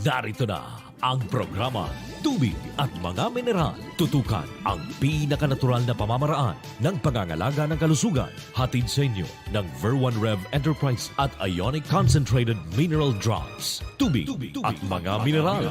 Narito na ang programa Tubig at Mga Mineral. Tutukan ang pinakanatural na pamamaraan ng pangangalaga ng kalusugan. Hatid sa inyo ng Ver1 Rev Enterprise at Ionique Concentrated Mineral Drops. Tubig, at Mga Mineral.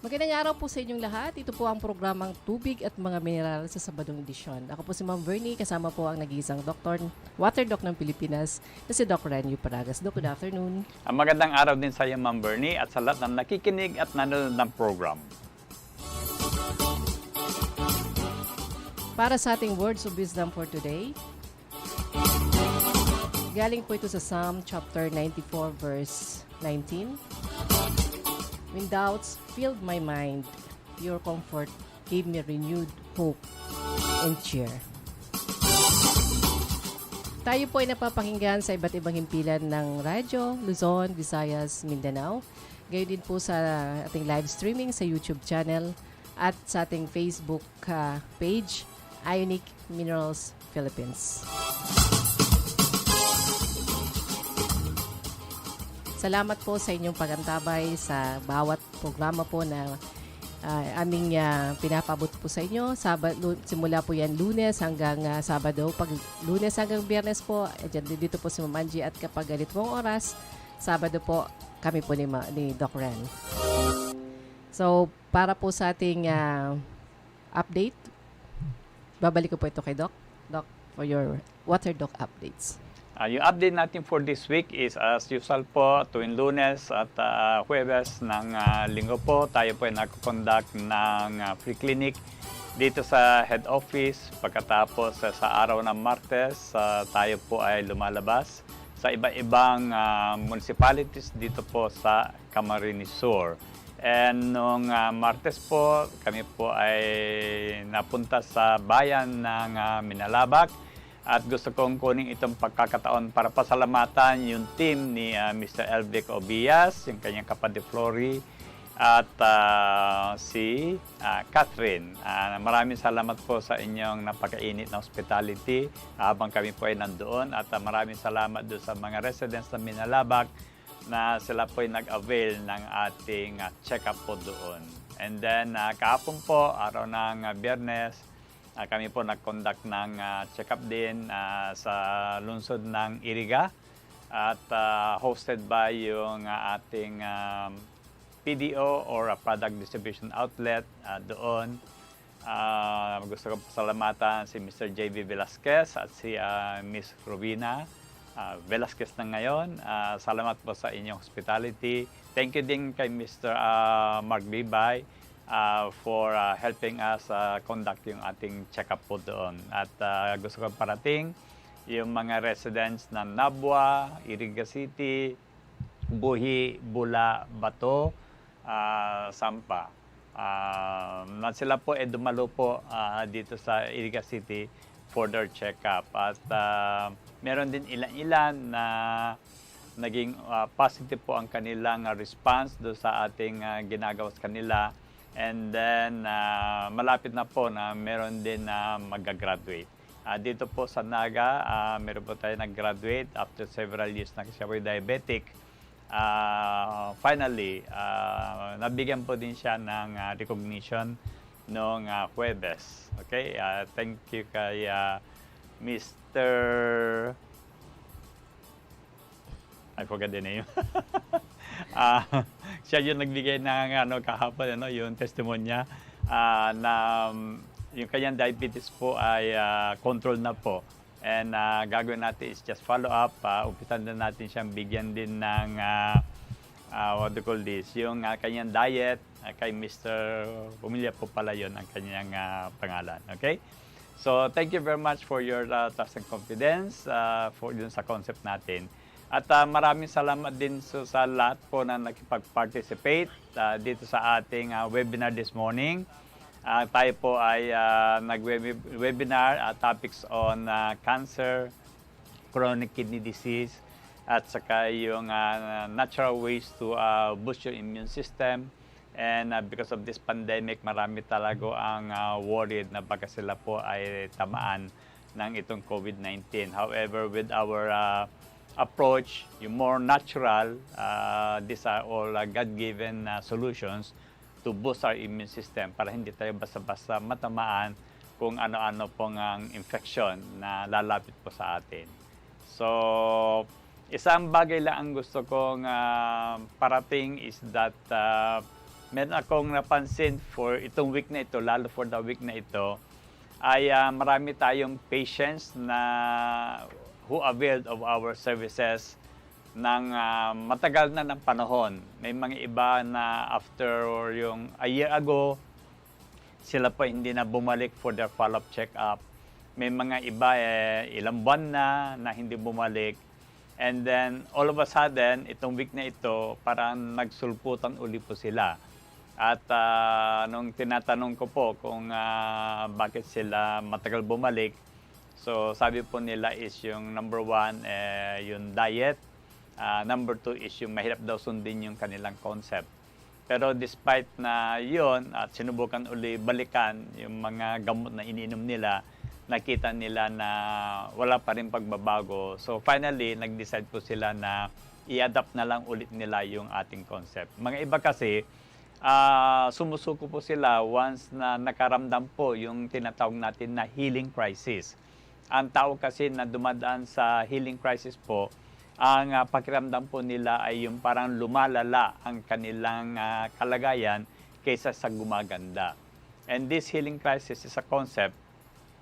Magandang araw po sa inyong lahat. Ito po ang programang Tubig at Mga Mineral sa Sabadong Edisyon. Ako po si Ma'am Bernie, kasama po ang nag-iisang doktor, water doc ng Pilipinas, na si Dr. Renyo Paragas. Doc, good afternoon. Magandang araw din sa iyo, Ma'am Bernie, at sa lahat ng nakikinig at nanonood ng program. Para sa ating words of wisdom for today, galing po ito sa Psalm chapter 94 verse 19. When doubts filled my mind, your comfort gave me renewed hope and cheer. Tayo po ay napapakinggan sa iba't ibang himpilan ng radyo, Luzon, Visayas, Mindanao. Gayon din po sa ating live streaming sa YouTube channel at sa ating Facebook page, Ionique Minerals Philippines. Salamat po sa inyong pagantabay sa bawat programa po na aming pinapabot po sa inyo. Simula po yan Lunes hanggang Sabado. Pag Lunes hanggang Biyernes po, dito po si Ma'am Angie, at kapag ganitong oras, Sabado po kami po ni Doc Ren. So, para po sa ating update, babalik ko po ito kay Doc. Doc, for your water doc updates. Yung update natin for this week is as usual po, tuwing Lunes at Huwebes ng linggo po, tayo po ay nag-conduct ng free clinic dito sa head office. Pagkatapos sa araw ng Martes, tayo po ay lumalabas sa iba-ibang municipalities dito po sa Camarines Sur. And noong Martes po, kami po ay napunta sa bayan ng Minalabak. At gusto kong kunin itong pagkakataon para pasalamatan yung team ni Mr. Elvic Obias, yung kanyang kapatid Flory, at si Catherine. Maraming salamat po sa inyong napakainit na hospitality habang kami po ay nandoon. At maraming salamat doon sa mga residents ng Minalabak na sila po ay nag-avail ng ating check-up po doon. And then kahapon po, araw ng Biyernes, kami po nag-conduct ng check-up din sa lungsod ng Iriga at hosted by yung ating PDO or Product Distribution Outlet doon. Gusto ko pasalamatan si Mr. J.V. Velasquez at si Miss Robina Velasquez na ngayon. Salamat po sa inyong hospitality. Thank you din kay Mr. Mark Bibay for helping us conduct yung ating check-up po doon. At gusto ko parating yung mga residents ng Nabwa, Iriga City, Buhi, Bula, Bato, Sampa. Na sila po ay dumalo po dito sa Iriga City for their check-up. At meron din ilan-ilan na naging positive po ang kanilang response do sa ating ginagawa sa kanila. And then, malapit na po na meron din na mag-graduate. Dito po sa Naga, meron po tayo nag-graduate after several years na siya po diabetic. Finally, nabigyan po din siya ng recognition noong Huwebes. Okay? Thank you kay Mr. I forgot the name. Siya yung nagbigay ng kahapon yung testimonya na yung kanyang diabetes po ay control na po. And gagawin natin is just follow up. Umpisan na natin siyang bigyan din ng what do you call this? Yung kanyang diet kay Mr. Pumilya po pala yun ang kanyang pangalan. Okay? So thank you very much for your trust and confidence for dun sa concept natin. At maraming salamat din sa lahat po na nakipag-participate dito sa ating webinar this morning. Tayo po ay nag-webinar topics on cancer, chronic kidney disease, at saka yung natural ways to boost your immune system. And because of this pandemic, marami talaga ang worried na baka sila po ay tamaan ng itong COVID-19. However, with our approach, yung more natural, these are all God-given solutions to boost our immune system para hindi tayo basta-basta matamaan kung ano-ano pong ang infection na lalapit po sa atin. So, isang bagay lang ang gusto kong parating is that meron akong napansin for itong week na ito, lalo for the week na ito, ay marami tayong patients na who availed of our services ng matagal na ng panahon. May mga iba na after yung a year ago, sila pa hindi na bumalik for their follow-up check-up. May mga iba ilang buwan na hindi bumalik. And then all of a sudden, itong week na ito, parang nagsulputan uli po sila. At nung tinatanong ko po kung bakit sila matagal bumalik, so sabi po nila is yung number 1, yung diet. Number 2 is yung mahirap daw sundin yung kanilang concept. Pero despite na yon at sinubukan uli balikan yung mga gamot na iniinom nila, nakita nila na wala pa rin pagbabago. So finally, nag-decide po sila na i-adapt na lang ulit nila yung ating concept. Mga iba kasi, sumusuko po sila once na nakaramdam po yung tinatawag natin na healing crisis. Ang tao kasi na dumadaan sa healing crisis po, ang pakiramdam po nila ay yung parang lumalala ang kanilang kalagayan kaysa sa gumaganda. And this healing crisis is a concept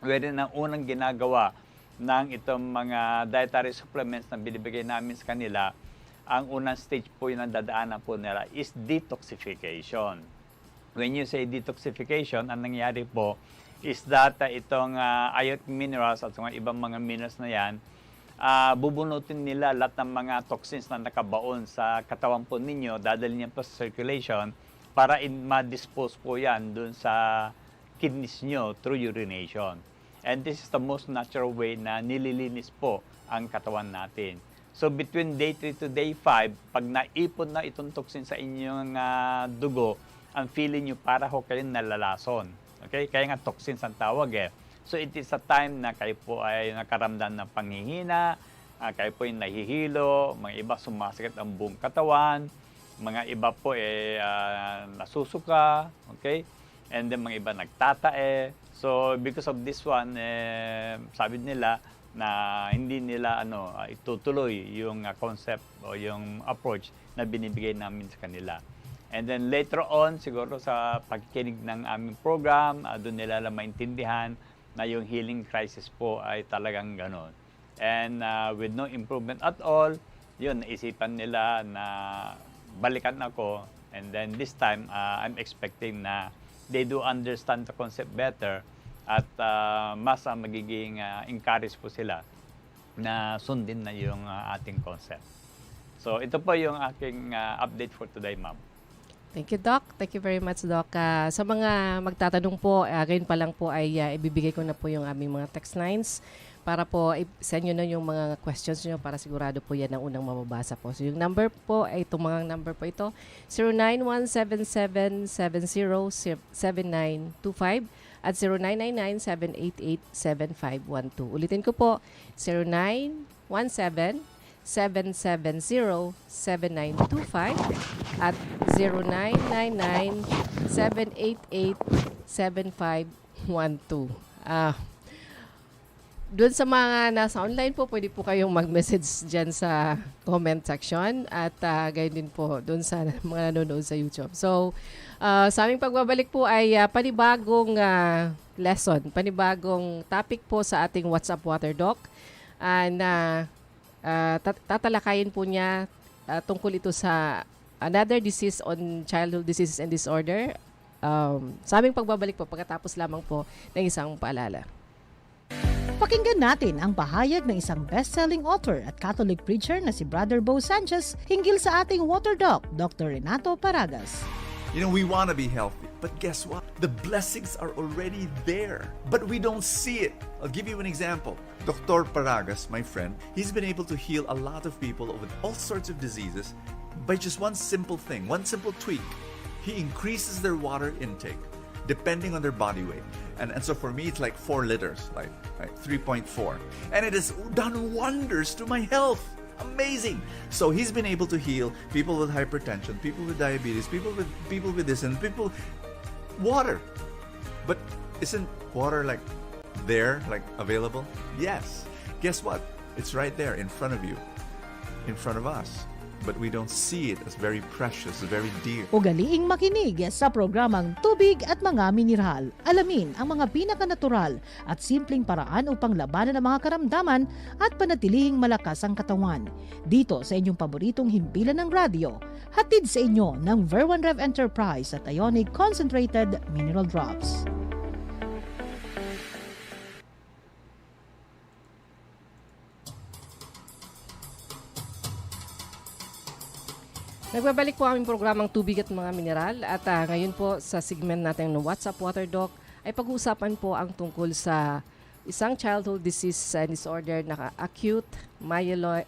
wherein ang unang ginagawa ng itong mga dietary supplements na binibigay namin sa kanila, ang unang stage po yung dadaanan po nila is detoxification. When you say detoxification, ang nangyayari po is that itong ionic minerals at mga ibang mga minerals na yan, bubunutin nila lahat ng mga toxins na nakabaon sa katawan po ninyo, dadalhin niya po sa circulation para ma-dispose po yan dun sa kidneys nyo through urination. And this is the most natural way na nililinis po ang katawan natin. So between day 3 to day 5, pag naipon na itong toxin sa inyong dugo, ang feeling nyo para ho kayo nalalason. Okay? Kaya nga toxins ang tawag eh. So it is a time na kayo po ay nakaramdam ng panghihina, kayo po ay nahihilo, mga iba sumasakit ang buong katawan, mga iba po ay nasusuka, okay? And then mga iba nagtatae. So because of this one, sabi nila na hindi nila itutuloy yung concept o yung approach na binibigay namin sa kanila. And then later on, siguro sa pagkikinig ng aming program, doon nila lang maintindihan na yung healing crisis po ay talagang ganon. And with no improvement at all, yun, naisipan nila na balikan ako. And then this time, I'm expecting na they do understand the concept better at mas magiging encourage po sila na sundin na yung ating concept. So ito po yung aking update for today, ma'am. Thank you, Doc. Thank you very much, Doc. Sa mga magtatanong po, ngayon pa lang po ay ibibigay ko na po yung aming mga text lines para po send nyo na yung mga questions nyo para sigurado po yan ang unang mababasa po. So yung number po ay itong mga number po ito, 091777707925 at 0999-788-7512. Ulitin ko po, 0917-770-7925 at 0999-788-7512. Doon sa mga nasa online po, pwede po kayong mag-message dyan sa comment section at gayon din po doon sa mga nanonood sa YouTube. So, sa aming pagbabalik po ay panibagong lesson, panibagong topic po sa ating WhatsApp Water Doc. Na tatalakayin po niya tungkol ito sa another disease on childhood diseases and disorder. Sa aming pagbabalik po, pagkatapos lamang po ng isang paalala. Pakinggan natin ang pahayag ng isang best-selling author at Catholic preacher na si Brother Bo Sanchez hinggil sa ating Water Doc, Dr. Renato Paragas. You know, we want to be healthy, but guess what? The blessings are already there, but we don't see it. I'll give you an example. Dr. Paragas, my friend, he's been able to heal a lot of people with all sorts of diseases by just one simple thing, one simple tweak. he increases their water intake depending on their body weight. And so for me, it's like 4 liters, like 3.4. And it has done wonders to my health. Amazing. So he's been able to heal people with hypertension, people with diabetes, people with this, and people water. But isn't water like there, like available? Yes. Guess what? It's right there in front of you, in front of us. But we don't see it as very precious, very dear. Ugaliing makinig sa programang Tubig at Mga Mineral. Alamin ang mga pinaka-natural at simpleng paraan upang labanan ang mga karamdaman at panatilihing malakas ang katawan. Dito sa inyong paboritong himpilan ng radyo, hatid sa inyo ng Ver1 Rev Enterprise at Ionique Concentrated Mineral Drops. Nagbabalik po aming programang Tubig at Mga Mineral at ngayon po sa segment natin ng WhatsApp Water Doc ay pag-uusapan po ang tungkol sa isang childhood disease disorder na acute myeloid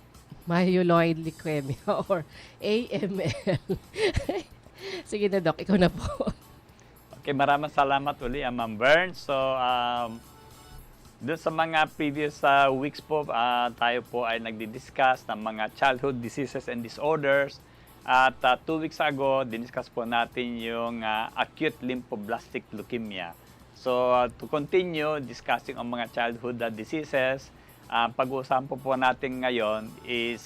leukemia or AML. Sige na Doc, ikaw na po. Okay, maraming salamat uli, Ma'am Bern. So, doon sa mga previous weeks po, tayo po ay nagdi-discuss ng mga childhood diseases and disorders. At 2 weeks ago, diniscuss po natin yung acute lymphoblastic leukemia. So, to continue discussing ang mga childhood diseases, pag-uusapan po natin ngayon is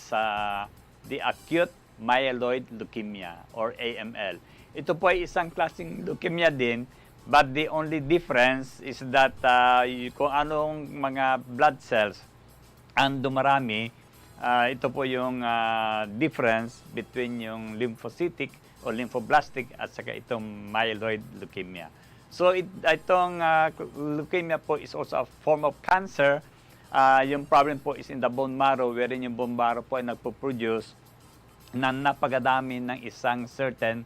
the acute myeloid leukemia or AML. Ito po ay isang klaseng leukemia din, but the only difference is that kung anong mga blood cells ang dumarami, ito po yung difference between yung lymphocytic o lymphoblastic at saka itong myeloid leukemia. So itong leukemia po is also a form of cancer. Yung problem po is in the bone marrow, wherein yung bone marrow po ay nagpo-produce na napagadami ng isang certain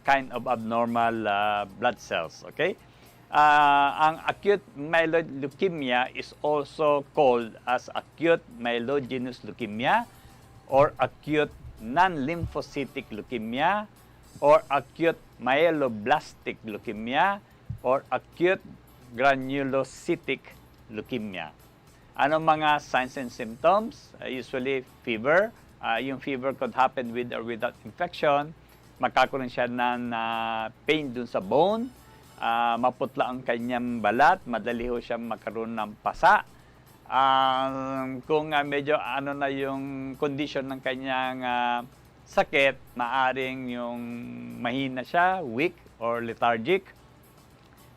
kind of abnormal blood cells. Okay? Ang acute myeloid leukemia is also called as acute myelogenous leukemia or acute non-lymphocytic leukemia or acute myeloblastic leukemia or acute granulocytic leukemia. Anong mga signs and symptoms? Usually fever. Yung fever could happen with or without infection. Magkakaroon siya ng pain dun sa bone. Maputla ang kanyang balat, madali ho siya magkaroon ng pasa. Kung medyo na yung condition ng kanyang sakit, maaring yung mahina siya, weak or lethargic.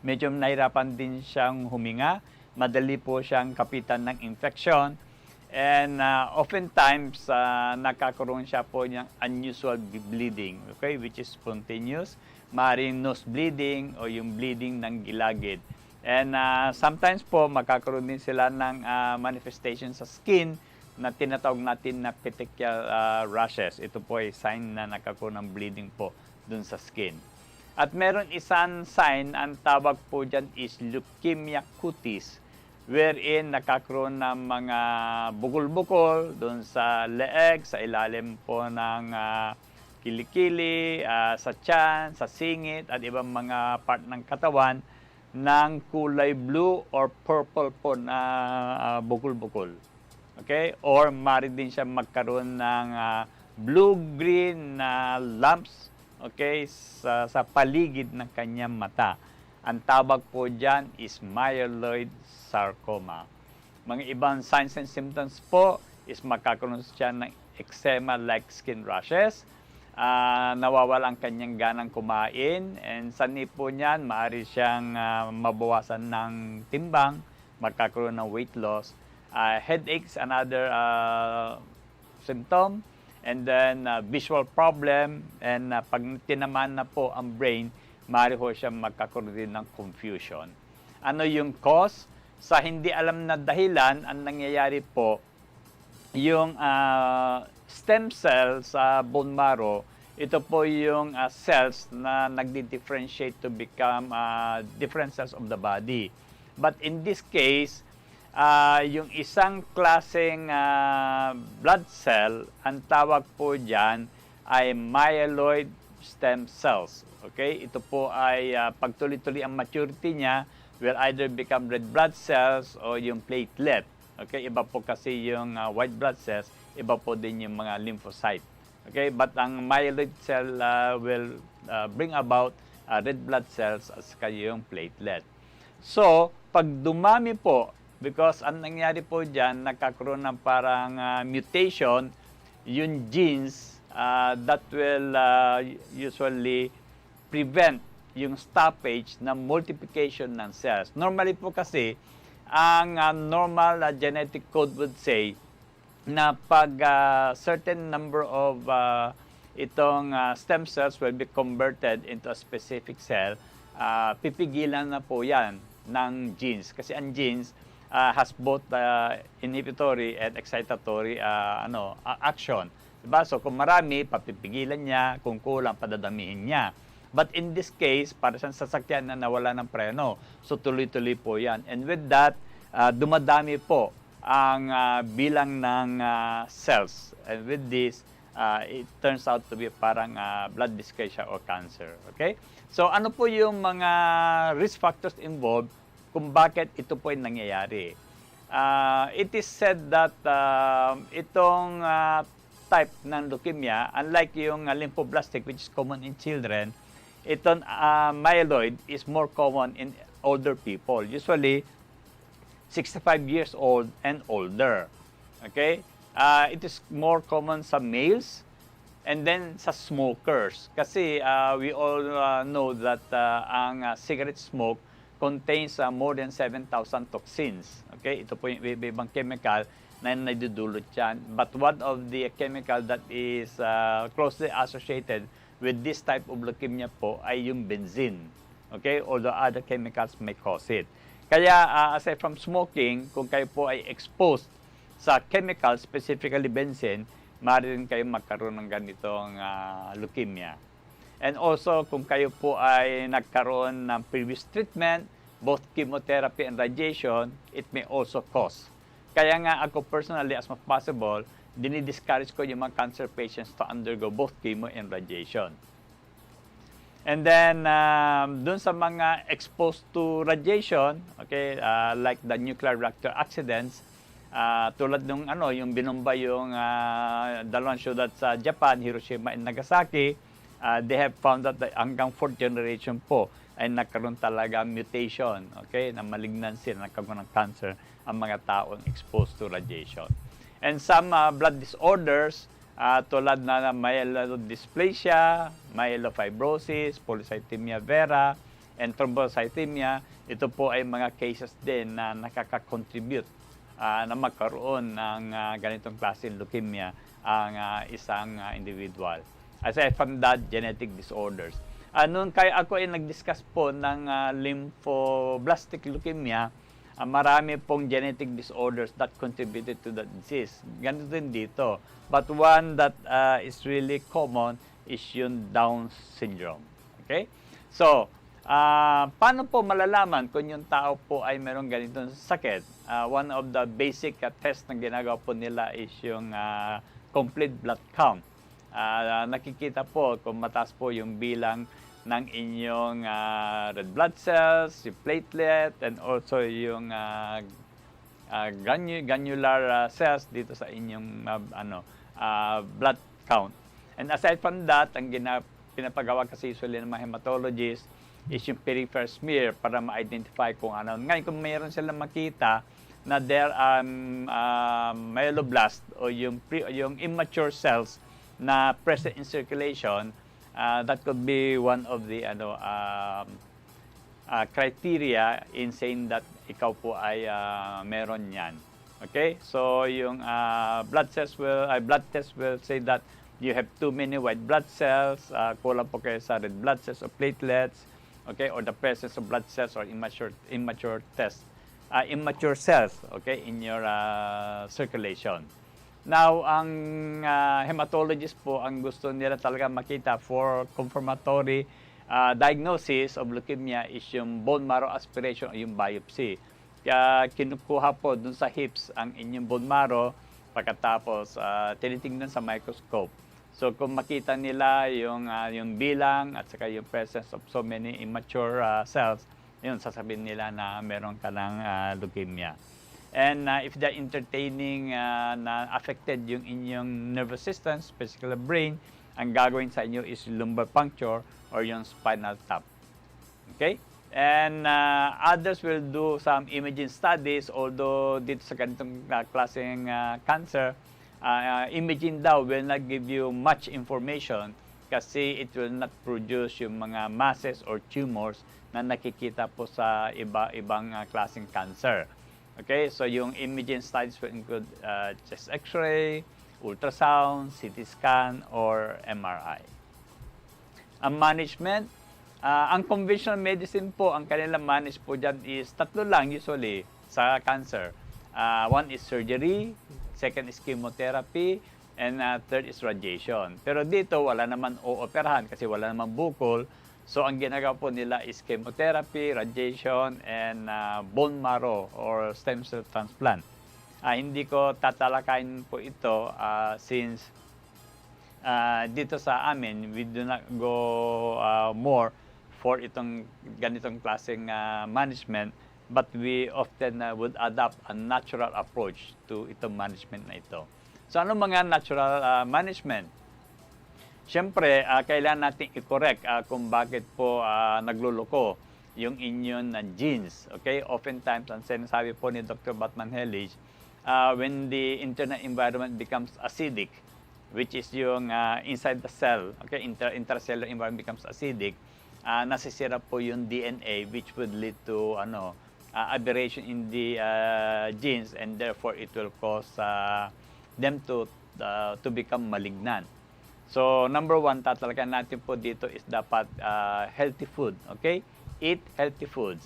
Medyo nahirapan din siyang huminga, madali po siyang kapitan ng infection. And oftentimes, nakakaroon siya po ng unusual bleeding, okay, which is spontaneous. Maaaring nose bleeding o yung bleeding ng gilagid. And sometimes po, magkakaroon din sila ng manifestation sa skin na tinatawag natin na petechial rashes. Ito po ay sign na nakakaroon ng bleeding po dun sa skin. At meron isang sign, ang tawag po dyan is leukemia cutis, wherein nakakaroon ng mga bukol-bukol dun sa leeg, sa ilalim po ng kilikili, sa tiyan, sa singit, at ibang mga part ng katawan ng kulay blue or purple po na bukol-bukol. Okay? Or maaari din siya magkaroon ng blue-green lumps, okay, sa paligid ng kanyang mata. Ang tawag po dyan is myeloid sarcoma. Mga ibang signs and symptoms po is magkakaroon siya ng eczema-like skin rashes, nawawala ang kanyang ganang kumain, and sa nipo niyan, maaari siyang mabawasan ng timbang, magkakaroon ng weight loss. Headaches, another symptom, and then visual problem, and pag tinamaan na po ang brain, maaari po siya magkakaroon din ng confusion. Ano yung cause? Sa hindi alam na dahilan, ang nangyayari po, yung stem cells sa bone marrow, ito po yung cells na nagdi-differentiate to become different cells of the body. But in this case, yung isang klaseng blood cell, ang tawag po dyan ay myeloid stem cells. Okay? Ito po ay pagtuloy-tuloy ang maturity niya will either become red blood cells o yung platelet. Okay? Iba po kasi yung white blood cells, iba po din yung mga lymphocyte. Okay? But ang myeloid cell will bring about red blood cells at saka yung platelet. So, pag dumami po, because ang nangyari po dyan, nagkakaroon ng parang mutation, yung genes that will usually prevent yung stoppage ng multiplication ng cells. Normally po kasi, ang normal genetic code would say na pag certain number of itong stem cells will be converted into a specific cell, pipigilan na po yan ng genes. Kasi ang genes has both inhibitory and excitatory action. Diba? So kung marami, papipigilan niya. Kung kulang, padadamihin niya. But in this case, para siyang sasakyan na nawala ng preno. So tuloy-tuloy po yan. And with that, dumadami po ang bilang ng cells. And with this, it turns out to be parang blood dysplasia or cancer. Okay? So ano po yung mga risk factors involved kung bakit ito po ay nangyayari? It is said that itong type ng leukemia, unlike yung lymphoblastic which is common in children, itong myeloid is more common in older people, usually 65 years old and older. Okay? It is more common sa males and then sa smokers. Kasi we all know that ang cigarette smoke contains more than 7,000 toxins. Okay? Ito po yung ibang chemical na nadudulot yan. But one of the chemical that is closely associated with this type of leukemia po ay yung benzene. Okay? Although other chemicals may cause it. Kaya aside from smoking, kung kayo po ay exposed sa chemical, specifically benzene, maaari rin kayo magkaroon ng ganitong leukemia. And also, kung kayo po ay nagkaroon ng previous treatment, both chemotherapy and radiation, it may also cause. Kaya nga ako personally, as much possible, dinidiscourage ko yung mga cancer patients to undergo both chemo and radiation. And then, dun sa mga exposed to radiation, okay, like the nuclear reactor accidents, tulad nung yung binomba yung dalawang syudad sa Japan, Hiroshima and Nagasaki, they have found that hanggang 4th generation po ay nagkaroon talaga mutation, okay, na malignancy, na nagkaroon ng cancer ang mga taong exposed to radiation. And some blood disorders, tulad na myelodysplasia, myelofibrosis, polycythemia vera, and thrombocythemia, ito po ay mga cases din na nakaka-contribute na magkaroon ng ganitong klaseng leukemia ang isang individual. Aside from that, genetic disorders. Noon kaya ako ay nag-discuss po ng lymphoblastic leukemia, marami pong genetic disorders that contributed to the disease. Ganito din dito. But one that is really common is yung Down syndrome. Okay? So, paano po malalaman kung yung tao po ay mayroong ganitong sakit? One of the basic tests na ginagawa po nila is yung complete blood count. Nakikita po kung mataas po yung bilang ng inyong red blood cells, yung platelet, and also yung granular cells dito sa inyong blood count. And aside from that, ang pinapagawa kasi usually ng mga hematologists is yung peripheral smear para ma-identify kung ano. Ngayon, kung mayroon silang makita na there are myeloblast o yung immature cells na present in circulation, that could be one of the criteria in saying that ikaw po ay meron yan. Okay? So yung blood test will say that you have too many white blood cells, kulang po kayo sa red blood cells or platelets, okay, or the presence of blood cells or immature cells, okay, in your circulation. Now, ang hematologist po, ang gusto nila talaga makita for confirmatory diagnosis of leukemia is yung bone marrow aspiration o yung biopsy. Kaya kinukuha po dun sa hips ang inyong bone marrow, pagkatapos tinitingnan sa microscope So kung makita nila yung bilang at saka yung presence of so many immature cells, yun, sasabihin nila na meron ka ng leukemia. And if they're entertaining na affected yung inyong nervous system, specifically brain, ang gagawin sa inyo is lumbar puncture or yung spinal tap. Okay? And others will do some imaging studies, although dito sa ganitong klaseng cancer, imaging daw will not give you much information kasi it will not produce yung mga masses or tumors na nakikita po sa iba-ibang klaseng cancer. Okay, so yung imaging studies will include chest x-ray, ultrasound, CT scan, or MRI. Ang management, ang conventional medicine po, ang kanilang manage po dyan is tatlo lang usually sa cancer. One is surgery, second is chemotherapy, and third is radiation. Pero dito, wala naman ooperahan kasi wala naman bukol. So, ang ginagawa po nila is chemotherapy, radiation, and bone marrow or stem cell transplant. Hindi ko tatalakayin po ito since dito sa amin, we do not go more for itong ganitong klaseng management, but we often would adopt a natural approach to itong management na ito. So, ano mga natural management? Siyempre, kailangan natin i-correct kung bakit po nagluloko yung inyong genes. Okay? Oftentimes, ang sinasabi po ni Dr. Batman-Hellich, when the internal environment becomes acidic, which is yung inside the cell, okay, intracellular environment becomes acidic, nasisira po yung DNA, which would lead to aberration in the genes, and therefore it will cause them to become malignant. So, number one, tatalagan natin po dito is dapat healthy food, okay? Eat healthy foods.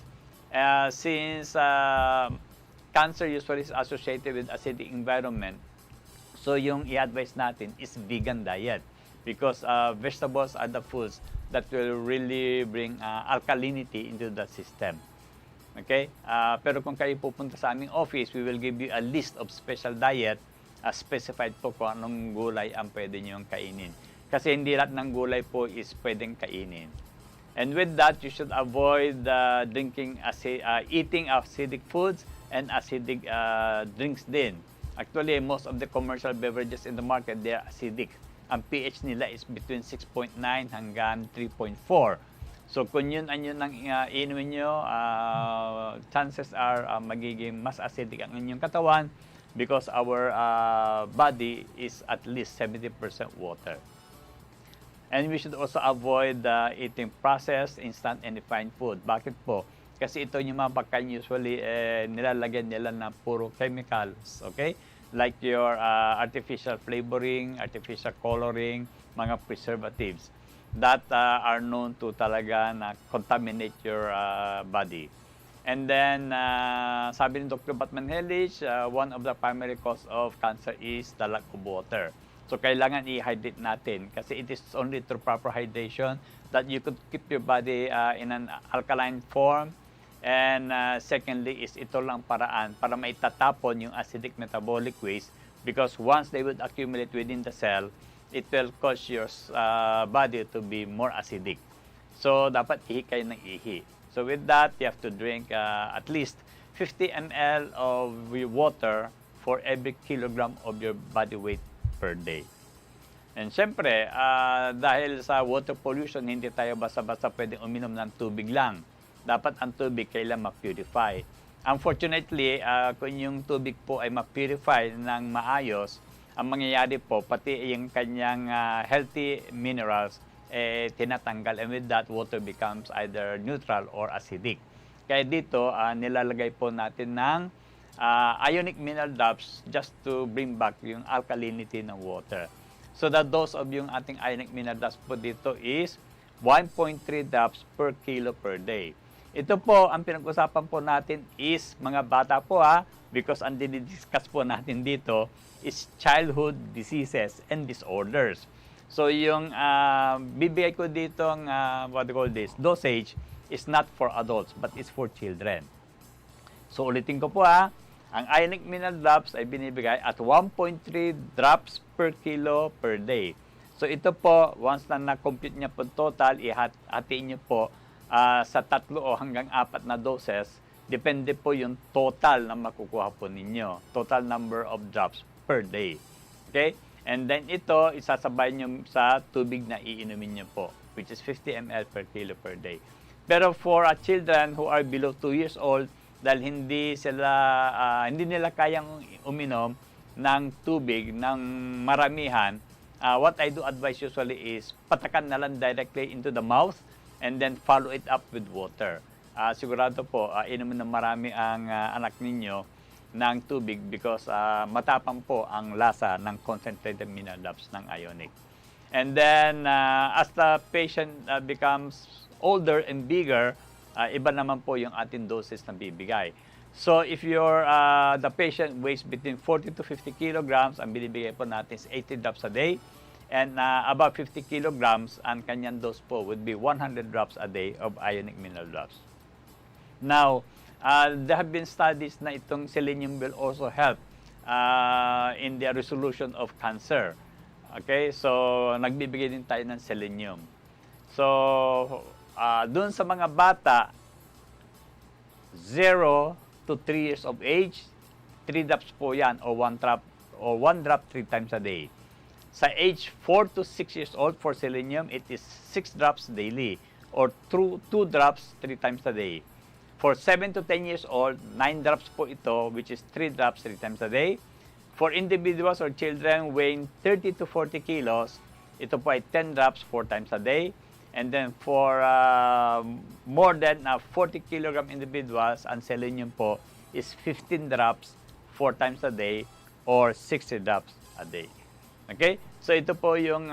Since cancer usually is associated with acidic environment, so yung i-advise natin is vegan diet because vegetables are the foods that will really bring alkalinity into the system. Okay? Pero kung kayo pupunta sa aming office, we will give you a list of special diet specified po kung anong gulay ang pwede niyong kainin. Kasi hindi lahat ng gulay po is pwedeng kainin. And with that, you should avoid eating acidic foods and acidic drinks din. Actually, most of the commercial beverages in the market, they are acidic. Ang pH nila is between 6.9 hanggang 3.4. So kung yun ang iinumin nyo, chances are magiging mas acidic ang inyong katawan because our body is at least 70% water. And we should also avoid eating processed, instant, and refined food. Bakit po? Kasi ito yung mga pagkain usually nilalagyan nila na puro chemicals, okay? Like your artificial flavoring, artificial coloring, mga preservatives that are known to talaga na contaminate your body. And then, sabi ni Dr. Batman-Hellich, one of the primary cause of cancer is the lack of water. So, kailangan i-hydrate natin kasi it is only through proper hydration that you could keep your body in an alkaline form. And secondly is ito lang paraan para maitatapon yung acidic metabolic waste because once they would accumulate within the cell, it will cause your body to be more acidic. So, dapat ihi kayo ng ihi. So, with that, you have to drink at least 50 ml of water for every kilogram of your body weight per day. And syempre, dahil sa water pollution, hindi tayo basta-basta pwedeng uminom ng tubig lang. Dapat ang tubig kailan ma-purify. Unfortunately, kung yung tubig po ay ma-purify ng maayos, ang mangyayari po, pati yung kanyang healthy minerals, tinatanggal. And with that, water becomes either neutral or acidic. Kaya dito, nilalagay po natin ng ionic mineral drops just to bring back yung alkalinity ng water. So the dose of yung ating ionic mineral drops po dito is 1.3 drops per kilo per day. Ito po, ang pinag-usapan po natin is mga bata po because ang dinidiscuss po natin dito is childhood diseases and disorders. So yung bibigay ko dito ang dosage is not for adults but is for children. So ulitin ko po ang ionic mineral drops ay binibigay at 1.3 drops per kilo per day. So ito po, once na na-compute niya po total, ihatiin niyo po sa 3 o hanggang 4 na doses. Depende po yung total na makukuha po ninyo. Total number of drops per day. Okay? And then ito, isasabay niyo sa tubig na iinumin niyo po, which is 50 ml per kilo per day. Pero for children who are below 2 years old, dahil hindi nila kayang uminom ng tubig ng maramihan, what I do advise usually is patakan na lang directly into the mouth and then follow it up with water. Sigurado po, inumin ng marami ang anak ninyo ng tubig because matapang po ang lasa ng concentrated mineral drops ng Ionique. And then, as the patient becomes older and bigger, iba naman po yung ating doses na bibigay. So, if the patient weighs between 40 to 50 kilograms, ang binibigay po natin is 80 drops a day. And above 50 kilograms, ang kanyang dose po would be 100 drops a day of Ionique mineral drops. Now, there have been studies na itong selenium will also help in the resolution of cancer. Okay, so nagbibigay din tayo ng selenium. So, doon sa mga bata, 0 to 3 years of age, 3 drops po yan, or 1 drop 3 times a day. Sa age 4 to 6 years old for selenium, it is 6 drops daily, or 2 drops 3 times a day. For 7 to 10 years old, 9 drops po ito, which is 3 drops 3 times a day. For individuals or children weighing 30 to 40 kilos, ito po ay 10 drops 4 times a day. And then for more than 40 kilogram individuals, ang selenium po is 15 drops 4 times a day or 60 drops a day. Okay? So ito po yung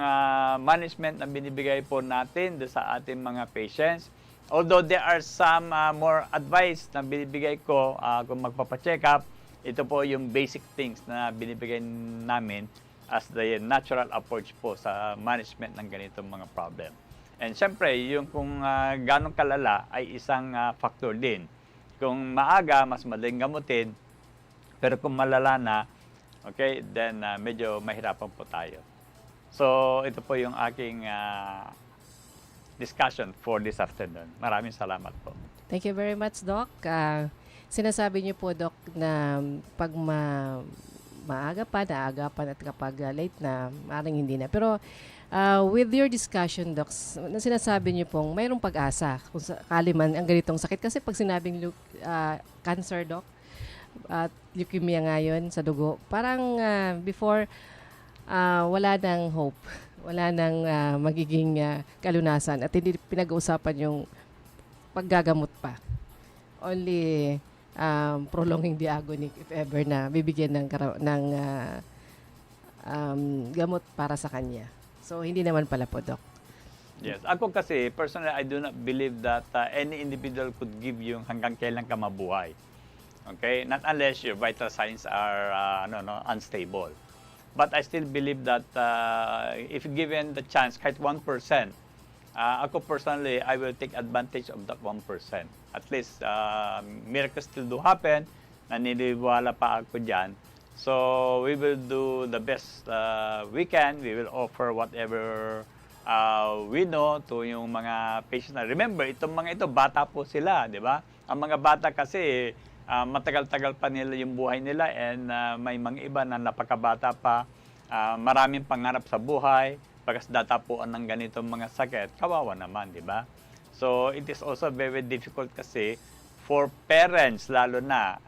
management na binibigay po natin sa ating mga patients. Although there are some more advice na binibigay ko kung magpapacheck up, ito po yung basic things na binibigay namin as the natural approach po sa management ng ganitong mga problem. And syempre, yung kung gano'ng kalala ay isang factor din. Kung maaga, mas madaling gamutin. Pero kung malala na, okay, then medyo mahirapan po tayo. So, ito po yung aking discussion for this afternoon. Maraming salamat po. Thank you very much, Doc. Sinasabi niyo po, Doc, na pag maaga pa, naagapan at kapag late na, maaaring hindi na. Pero with your discussion, Doc, sinasabi niyo pong mayroong pag-asa kung sakali man ang ganitong sakit. Kasi pag sinabing cancer, Doc, at leukemia ngayon sa dugo, parang before, wala nang hope. Wala nang magiging kalunasan. At hindi pinag-uusapan yung paggagamot pa. Only prolonging the agony if ever na bibigyan ng gamot para sa kanya. So, hindi naman pala po, Doc. Yes. Ako kasi, personally, I do not believe that any individual could give you hanggang kailan ka mabuhay. Okay? Not unless your vital signs are unstable. But I still believe that if given the chance, kahit 1%, ako personally, I will take advantage of that 1%. At least, miracles still do happen. Naniniwala pa ako dyan. So, we will do the best we can. We will offer whatever we know to yung mga patients. Remember, itong mga ito, bata po sila, di ba? Ang mga bata kasi, matagal-tagal pa nila yung buhay nila and may mga iba na napakabata pa, maraming pangarap sa buhay, pagkas datapuan ng ganitong mga sakit, kawawa naman, di ba? So, it is also very difficult kasi for parents, lalo na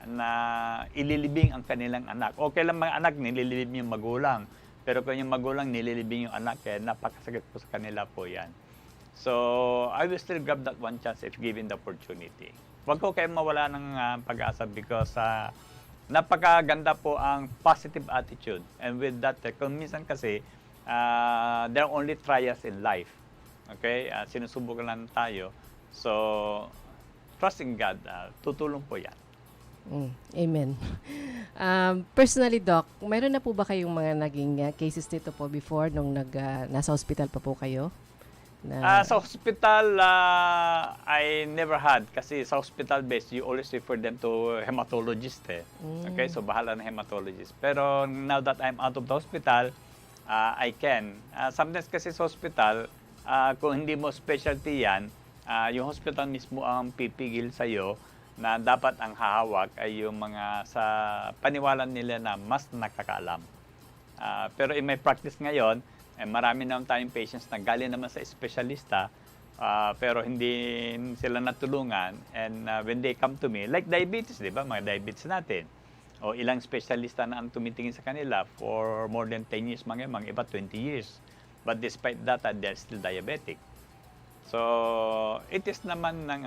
ililibing ang kanilang anak. Okay lang mga anak, nililibing yung magulang. Pero kung yung magulang nililibing yung anak, napakasakit po sa kanila po yan. So, I will still grab that one chance if given the opportunity. Huwag ko kayo mawala ng pag-asa because napakaganda po ang positive attitude. And with that, kung minsan kasi, there are only trials in life. Okay? Sinusubukan lang tayo. So, trusting God, tutulong po yan. Amen. Personally, Doc, mayroon na po ba kayong mga naging cases dito po before nung nasa hospital pa po kayo? Sa hospital, I never had. Kasi sa hospital base, you always refer them to hematologist. Okay, so bahala na hematologist. Pero now that I'm out of the hospital, I can. Sometimes kasi sa hospital, kung hindi mo specialty yan, yung hospital mismo ang pipigil sa'yo na dapat ang hahawak ay yung mga sa paniwalan nila na mas nakakaalam. Pero in my practice ngayon, marami naman tayong patients na galing naman sa espesyalista, pero hindi sila natulungan. And when they come to me, like diabetes, di ba? Mga diabetes natin. O ilang espesyalista na ang tumitingin sa kanila for more than 10 years, mga iba 20 years. But despite that, they're still diabetic. So, it is naman ng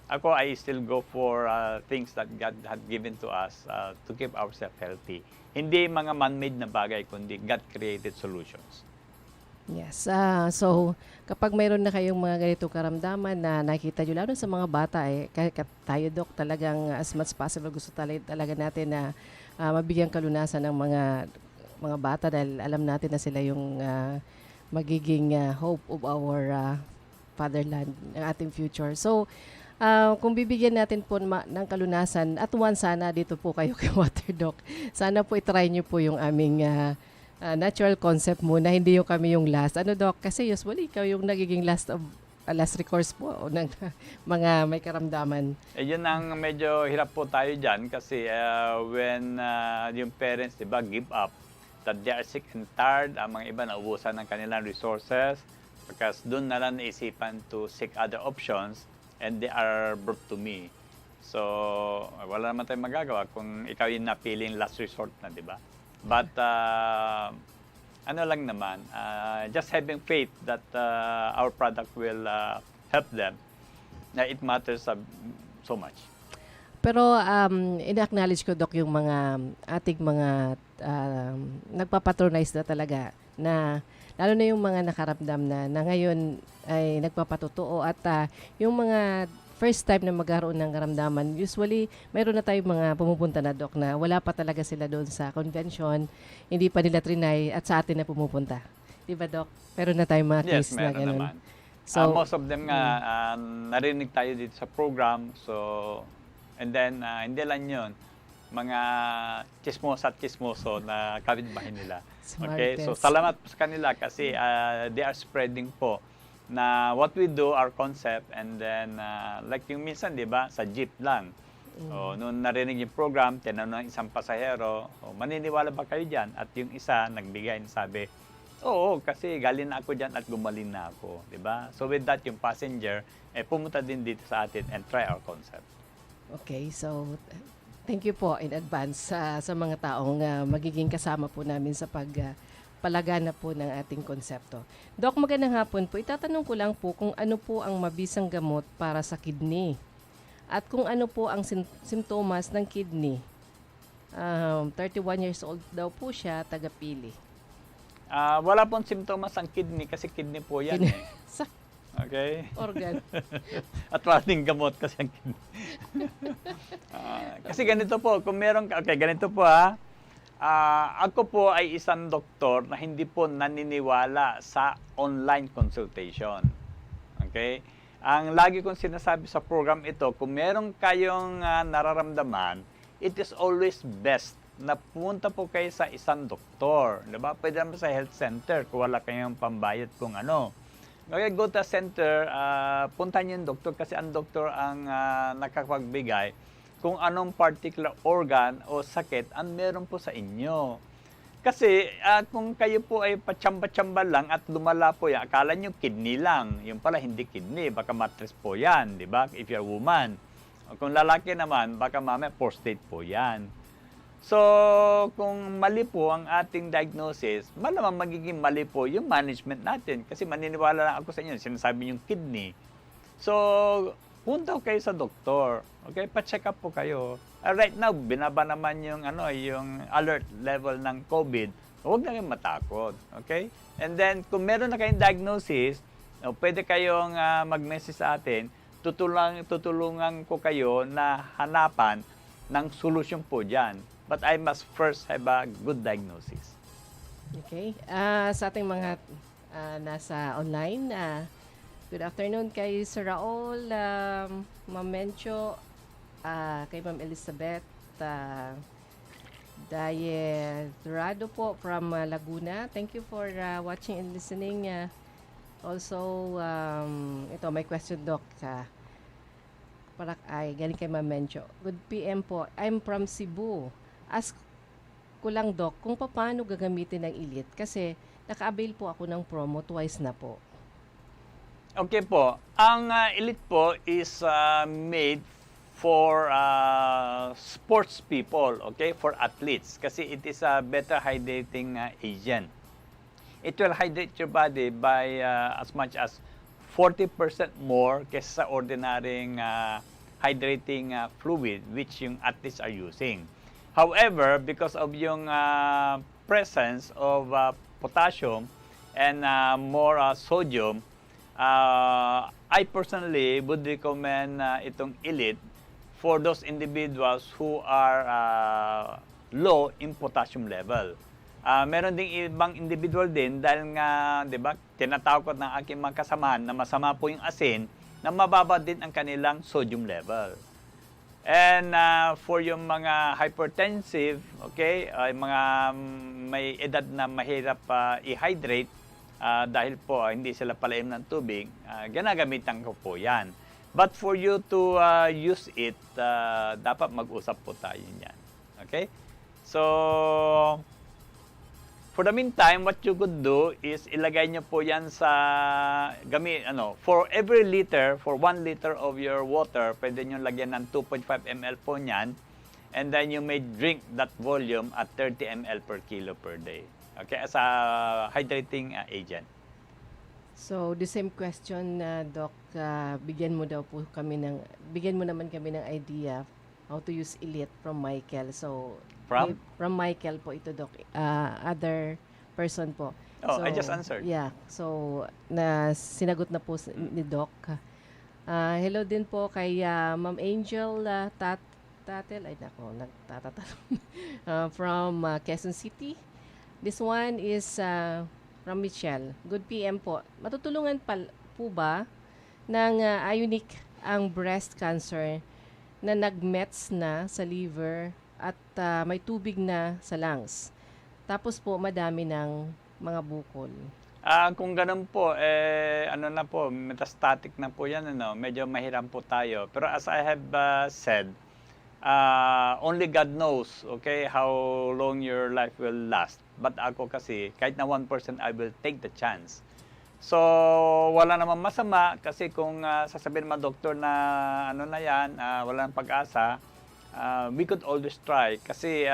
ako, I still go for things that God had given to us to keep ourselves healthy. Hindi mga man-made na bagay, kundi God-created solutions. Yes. So, kapag mayroon na kayong mga ganitong karamdaman na nakita nyo, lalo sa mga bata, kahit tayo, Dok, talagang as much possible gusto talaga natin na mabigyan kalunasan ng mga bata dahil alam natin na sila yung magiging hope of our fatherland, ng ating future. So, kung bibigyan natin po ng kalunasan, at once sana dito po kayo kay Water Doc, sana po itry nyo po yung aming natural concept muna, hindi yung kami yung last. Ano, Doc? Kasi usually ikaw yung nagiging last recourse po ng mga may karamdaman. Yun ang medyo hirap po tayo dyan kasi when yung parents, diba, give up, that they are sick and tired, ang mga iba naubusan ng kanilang resources because doon na lang naisipan to seek other options and they are brought to me. So, wala naman tayong magagawa kung ikaw yung napiling last resort na, di ba? But, ano lang naman, just having faith that our product will help them, it matters so much. Pero in-acknowledge ko, Doc, yung mga ating mga nagpapatronize na talaga na lalo na yung mga nakaramdam na ngayon ay nagpapatotoo at yung mga first time na magkaroon ng karamdaman, usually mayroon na tayong mga pumupunta na, Doc, na wala pa talaga sila doon sa convention, hindi pa nila trinay at sa atin na pumupunta. Di ba, Doc? Meron na tayong mga case na gano'n. Naman. So, most of them nga, narinig tayo dito sa program. So, and then, hindi lang yun. Mga chismosa at chismoso na kapitbahay nila. Okay? So, salamat po sa kanila kasi they are spreading po na what we do, our concept, and then, like yung minsan, di ba, sa jeep lang. O, noon narinig yung program, tinanong ng isang pasahero, maniniwala ba kayo dyan? At yung isa, nagbigay, sabi, oo, kasi galing na ako dyan at gumaling na ako. Di ba? So, with that, yung passenger, pumunta din dito sa atin and try our concept. Okay, so thank you po in advance sa mga taong magiging kasama po namin sa pagpalagana po ng ating konsepto. Doc, magandang hapon po. Itatanong ko lang po kung ano po ang mabisang gamot para sa kidney at kung ano po ang simptomas ng kidney. 31 years old daw po siya, taga-Pili. Wala pong simptomas ang kidney kasi kidney po yan. Okay? Organ. At maraming gamot kasi ang kidney. Kasi ganito po, kung meron ka, okay, ganito po ako po ay isang doktor na hindi po naniniwala sa online consultation. Okay? Ang lagi kong sinasabi sa program ito, kung meron kayong nararamdaman, it is always best na pumunta po kayo sa isang doktor. Diba? Pwede naman sa health center kung wala kayong pambayad kung ano. Okay, go to center, punta niyo yung doktor kasi ang doktor ang nakapagbigay kung anong particular organ o sakit ang meron po sa inyo. Kasi kung kayo po ay patsamba-tsamba lang at lumala po yan, akala nyo kidney lang. Yung pala hindi kidney, baka mattress po yan, di ba? If you're a woman. O kung lalaki naman, baka mamaya prostate po yan. So, kung mali po ang ating diagnosis, malamang magiging mali po yung management natin. Kasi maniniwala lang ako sa inyo, sinasabi yung kidney. So, punta kayo sa doktor. Okay, pa-check up po kayo. Right now, binaba naman yung yung alert level ng COVID. Huwag na kayong matakot. Okay? And then, kung meron na kayong diagnosis, pwede kayong mag-message sa atin. Tutulungan ko kayo na hanapan ng solusyon po dyan. But I must first have a good diagnosis. Okay. Sa ating mga nasa online, good afternoon kay Sir Raul, Ma'am Mencho, kay Ma'am Elizabeth, Interesado po from Laguna. Thank you for watching and listening. Also, ito may question, Doc. Galing kay Ma'am Mencho. Good PM po. I'm from Cebu. Ask ko lang, Doc, kung paano gagamitin ng Elite kasi naka-avail po ako ng promo twice na po. Okay po. Ang Elite po is made for sports people, okay? For athletes. Kasi it is a better hydrating agent. It will hydrate your body by as much as 40% more kaysa sa ordinaryong hydrating fluid which yung athletes are using. However, because of yung presence of potassium and more sodium, I personally would recommend itong Elite for those individuals who are low in potassium level. Meron ding ibang individual din dahil nga, 'di ba, tinatawag ng aking mga kasamahan na masama po yung asin, na mababa din ang kanilang sodium level. And for yung mga hypertensive, okay, mga may edad na mahirap i-hydrate dahil po hindi sila palainom ng tubig, ginagamitan ko po 'yan. But for you to use it, dapat mag-usap po tayo niyan. Okay? So, for the meantime, what you could do is ilagay nyo po yan sa for every liter, for 1 liter of your water, pwede nyo lagyan ng 2.5 ml po niyan. And then you may drink that volume at 30 ml per kilo per day. Okay? As a hydrating agent. So, the same question, Doc, bigyan mo naman kami ng idea how to use Elite from Michael. So, from Michael po ito, Doc. Other person po. Oh, so, I just answered. Yeah. So, sinagot na po ni Doc. Hello din po kay Ma'am Angel Tatel. Ay, nako, nagtatatalong. From Quezon City. This one is from Michelle. Good PM po. Matutulungan po ba ng Ionique ang breast cancer na nag-mets na sa liver at may tubig na sa lungs? Tapos po madami ng mga bukol. Kung ganun po, metastatic na po yan, medyo mahirap po tayo. Pero as I have said, only God knows, okay, how long your life will last. But ako kasi, kahit na 1%, I will take the chance. So, wala namang masama kasi kung sasabihin mo doktor na wala nang pag-asa, we could always try. Kasi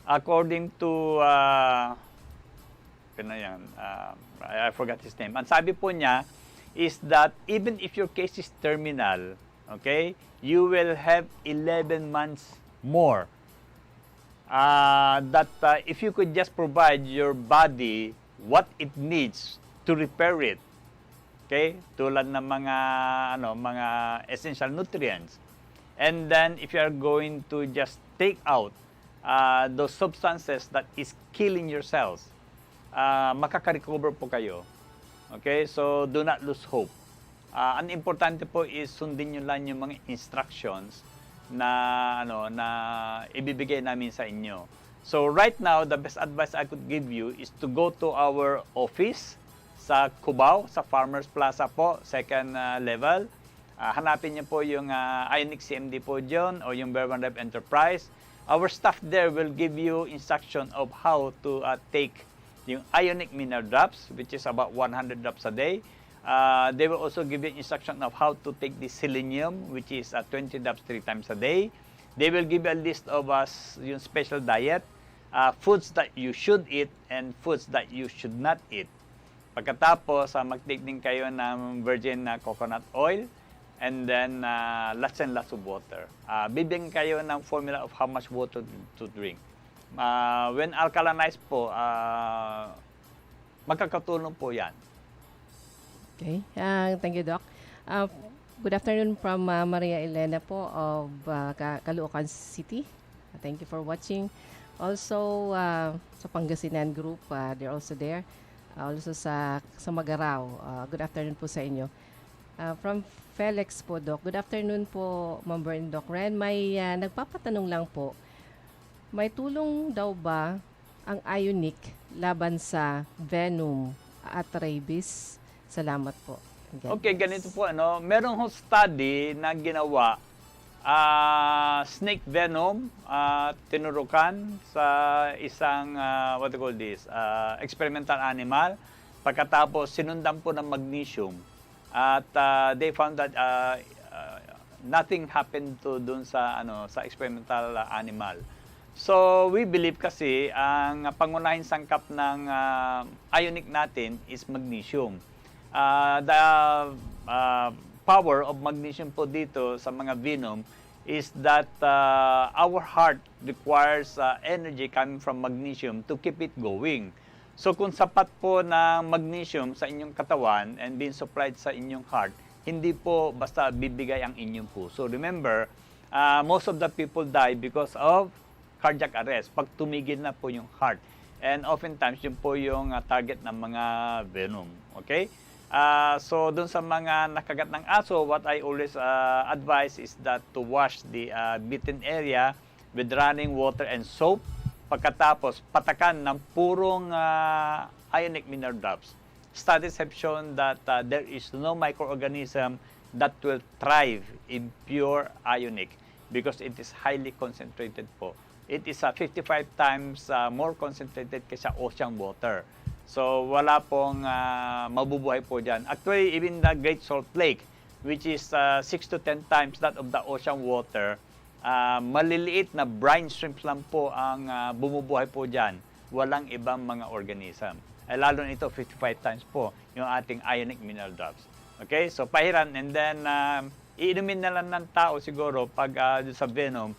according to, I forgot his name. Ang sabi po niya is that even if your case is terminal, okay, you will have 11 months more. If you could just provide your body what it needs to repair it, okay, tulad ng mga essential nutrients, and then if you are going to just take out those substances that is killing your cells, makaka-recover po kayo. Okay, so do not lose hope. Ang importante po is sundin nyo lang yung mga instructions na ibibigay namin sa inyo. So right now, the best advice I could give you is to go to our office sa Cubao, sa Farmers Plaza po, second level. Hanapin niyo po yung Ionique CMD po dyan o yung Berman Rev Enterprise. Our staff there will give you instruction of how to take yung Ionique Mineral Drops, which is about 100 drops a day. They will also give you instruction of how to take the selenium, which is 20 drops 3 times a day. They will give you a list of yung special diet, foods that you should eat and foods that you should not eat. Pagkatapos, mag-take din kayo ng virgin coconut oil and then lots and lots of water. Bibigyan kayo ng formula of how much water to drink. When alkalinized po, magkakatulong po yan. Okay. Thank you, Doc. Good afternoon from Maria Elena po of Caloocan City. Thank you for watching. Also, sa Pangasinan group, they're also there. Also sa Magaraw. Good afternoon po sa inyo. From Felix po, Doc. Good afternoon po, Ma'am Bern, Doc Ren. May nagpapatanong lang po. May tulong daw ba ang Ionique laban sa venom at rabies? Salamat po. God Okay, bless. ganito po, ano, merong study na ginawa, snake venom, tinurukan sa isang, what do you call this, experimental animal. Pagkatapos, sinundan po ng magnesium. At they found that nothing happened to dun sa, sa experimental animal. So, we believe kasi ang pangunahing sangkap ng Ionique natin is magnesium. The power of magnesium po dito sa mga venom is that our heart requires energy coming from magnesium to keep it going. So, kung sapat po ng magnesium sa inyong katawan and being supplied sa inyong heart, hindi po basta bibigay ang inyong puso. Remember, most of the people die because of cardiac arrest, pag tumigil na po yung heart. And oftentimes, yun po yung target ng mga venom. Okay? So, dun sa mga nakagat ng aso, what I always advise is that to wash the bitten area with running water and soap. Pagkatapos, patakan ng purong Ionique mineral drops. Studies have shown that there is no microorganism that will thrive in pure Ionique because it is highly concentrated po. It is 55 times more concentrated kaysa ocean water. So, wala pong mabubuhay po dyan. Actually, even the Great Salt Lake, which is 6 to 10 times that of the ocean water, maliliit na brine shrimps lang po ang bumubuhay po dyan. Walang ibang mga organism. Lalo nito, 55 times po yung ating Ionique mineral drops. Okay? So, pahiran. And then, iinumin na lang ng tao siguro pag sa venom,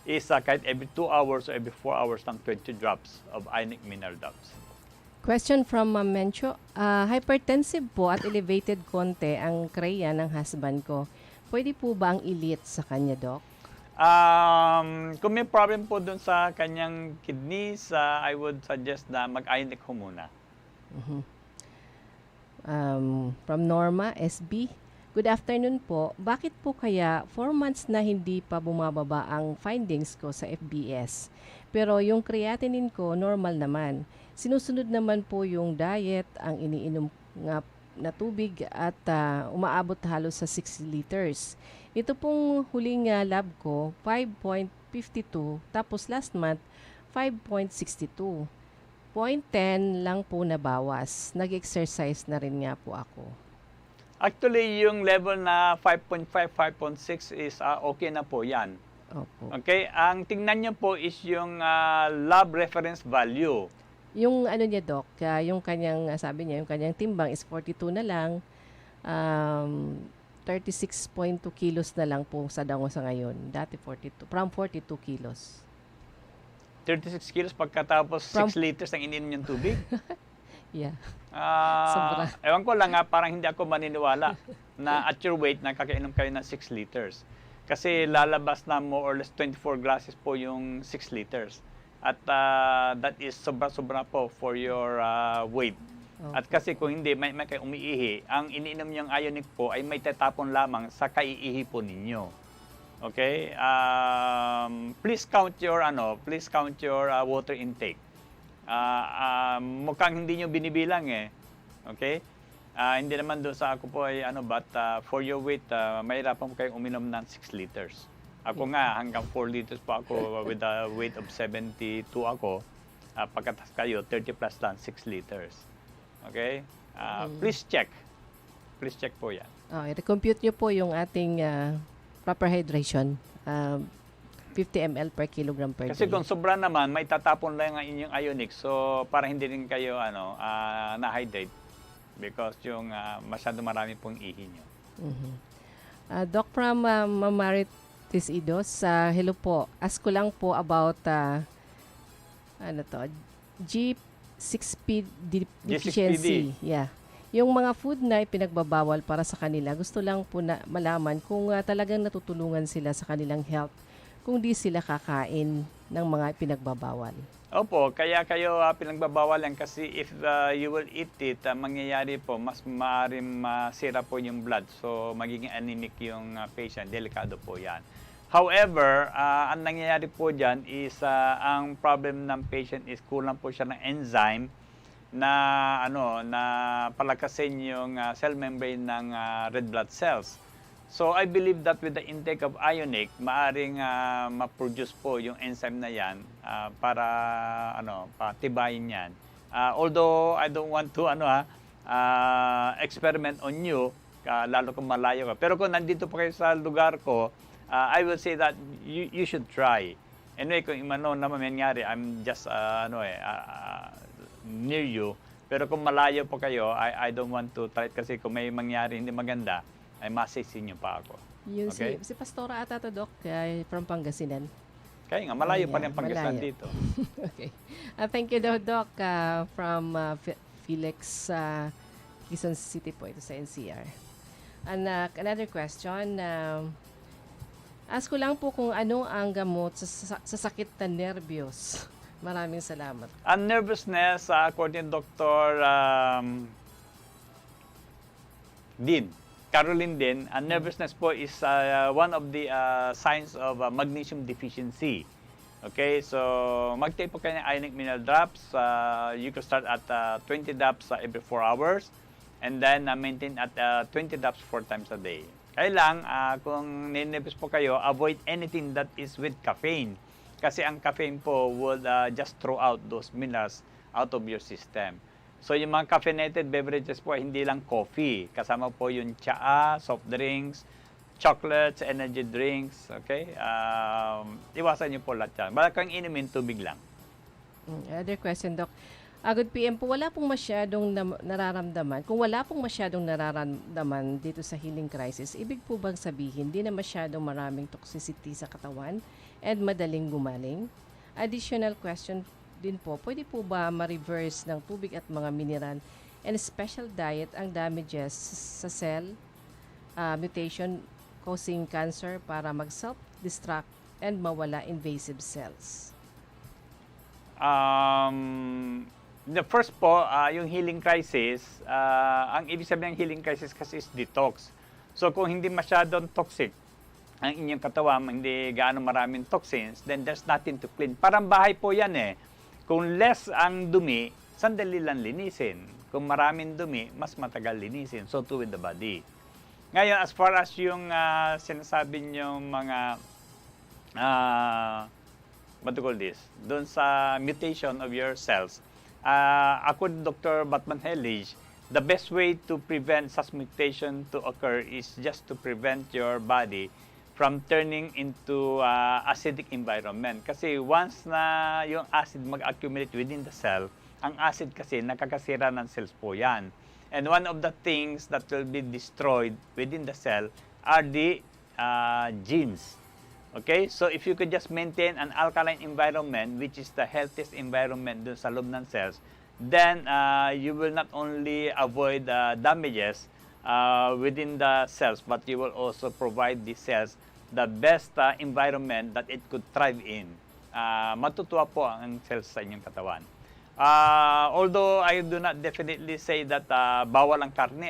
is kahit every 2 hours or every 4 hours ng 20 drops of Ionique mineral drops. Question from Mencho. Hypertensive po at elevated konti ang kreya ng husband ko. Pwede po ba ang elite sa kanya, Doc? Kung may problem po dun sa kanyang kidneys, I would suggest na mag-Ionique ho muna. From Norma, SB. Good afternoon po. Bakit po kaya 4 months na hindi pa bumababa ang findings ko sa FBS? Pero yung creatinine ko normal naman. Sinusunod naman po yung diet, ang iniinom nga na tubig at umaabot halos sa 6 liters. Ito pong huling lab ko, 5.52, tapos last month, 5.62. 0.10 lang po nabawas. Nag-exercise na rin nga po ako. Actually, yung level na 5.5, 5.6 is okay na po yan. Opo. Okay? Ang tingnan nyo po is yung lab reference value. Yung ano niya, Doc, yung kanyang, sabi niya, yung kanyang timbang is 42 na lang. 36.2 kilos na lang po sa dango sa ngayon. Dati 42, from 42 kilos. 36 kilos pagkatapos 6 liters ang ininom niyang tubig. Yeah. Sobra. Ewan ko lang parang hindi ako maniniwala na at your weight nakakainom kayo ng 6 liters. Kasi lalabas na more or less 24 glasses po yung 6 liters. At that is sobra-sobra po for your weight. Okay. At kasi kung hindi, may kayo umiihi, ang iniinom niyang Ionique po ay may tatapon lamang sa kaiihi po ninyo. Okay? Please count your water intake. Mukhang hindi nyo binibilang eh. Okay? Hindi naman doon sa ako po ay but for your weight, mahirapan po kayong uminom ng 6 liters. Ako nga, hanggang 4 liters po ako with a weight of 72 ako. Pagkatas kayo, 30 plus lang, 6 liters. Okay? Please check. Please check po yan. I-recompute nyo po yung ating proper hydration. 50 ml per kilogram per Kasi day. kung sobra naman, may tatapon lang ang inyong Ionique. So, para hindi rin kayo na-hydrate. Because yung masyado marami pong ihi nyo. Doc, from Mamaritis Idos, hello po. Ask ko lang po about G6PD deficiency. G6PD. Yeah. Yung mga food na ipinagbabawal para sa kanila, gusto lang po na malaman kung talagang natutulungan sila sa kanilang health kung di sila kakain ng mga pinagbabawal. Opo, kaya kayo pinagbabawal yan kasi if you will eat it, mangyayari po, mas maaaring masira po yung blood. So, magiging anemic yung patient. Delikado po yan. However, ang nangyayari po dyan is ang problem ng patient is kulang po siya ng enzyme na na palakasin yung cell membrane ng red blood cells. So I believe that with the intake of Ionique, maaring ma-produce po yung enzyme na yan para patibayin yan. Although I don't want to experiment on you, lalo kung malayo ka. Pero kung nandito pa kayo sa lugar ko, I will say that you should try. Anyway, kung naman mangyari, I'm just near you. Pero kung malayo pa kayo, I don't want to try it kasi kung may mangyari hindi maganda, ay masisin niyo pa ako. Yun Okay? si Pastora ata to, Doc, from Pangasinan. Kaya nga, malayo pa Yeah, rin Pangasinan malayo. dito. Okay. Thank you, Doc, from Felix, Quezon City po ito sa NCR. And another question, ask ko lang po kung ano ang gamot sa sakit na nervyos. Maraming salamat. Ang nervousness, according to Dr. Caroline Dean, ang nervousness po is one of the signs of magnesium deficiency. Okay, so mag-take po kayo ng Ionique mineral drops. You can start at 20 drops every 4 hours and then maintain at 20 drops 4 times a day. Kaya lang, kung ninibis po kayo, avoid anything that is with caffeine. Kasi ang caffeine po would just throw out those minerals out of your system. So yung mga caffeinated beverages po, hindi lang coffee. Kasama po yung tsaa, soft drinks, chocolates, energy drinks. Okay? Iwasan niyo po lahat yan. Bala kang inumin, tubig lang. Other question, Doc. Good PM po, wala pong masyadong nararamdaman. Kung wala pong masyadong nararamdaman dito sa healing crisis, ibig po bang sabihin, di na masyadong maraming toxicity sa katawan and madaling gumaling? Additional question din po, pwede po ba ma-reverse ng tubig at mga mineral and special diet ang damages sa cell mutation causing cancer para mag-self-destruct and mawala invasive cells? The first po, yung healing crisis, ang ibig sabihin ng healing crisis kasi is detox. So kung hindi masyadong toxic ang inyong katawan, hindi gaano maraming toxins, then there's nothing to clean. Parang bahay po yan eh. Kung less ang dumi, sandali lang linisin. Kung maraming dumi, mas matagal linisin. So too with the body. Ngayon, as far as yung sinasabi niyong mga what do you call this? Doon sa mutation of your cells, according to Dr. Batman Hellige, the best way to prevent such mutation to occur is just to prevent your body from turning into acidic environment. Kasi once na yung acid mag-accumulate within the cell, ang acid kasi nakakasira ng cells po yan. And one of the things that will be destroyed within the cell are the genes. Okay? So if you could just maintain an alkaline environment, which is the healthiest environment dun sa loob ng cells, then you will not only avoid damages within the cells, but you will also provide the cells the best environment that it could thrive in. Matutuwa po ang cells sa inyong katawan. Although I do not definitely say that bawal ang karne,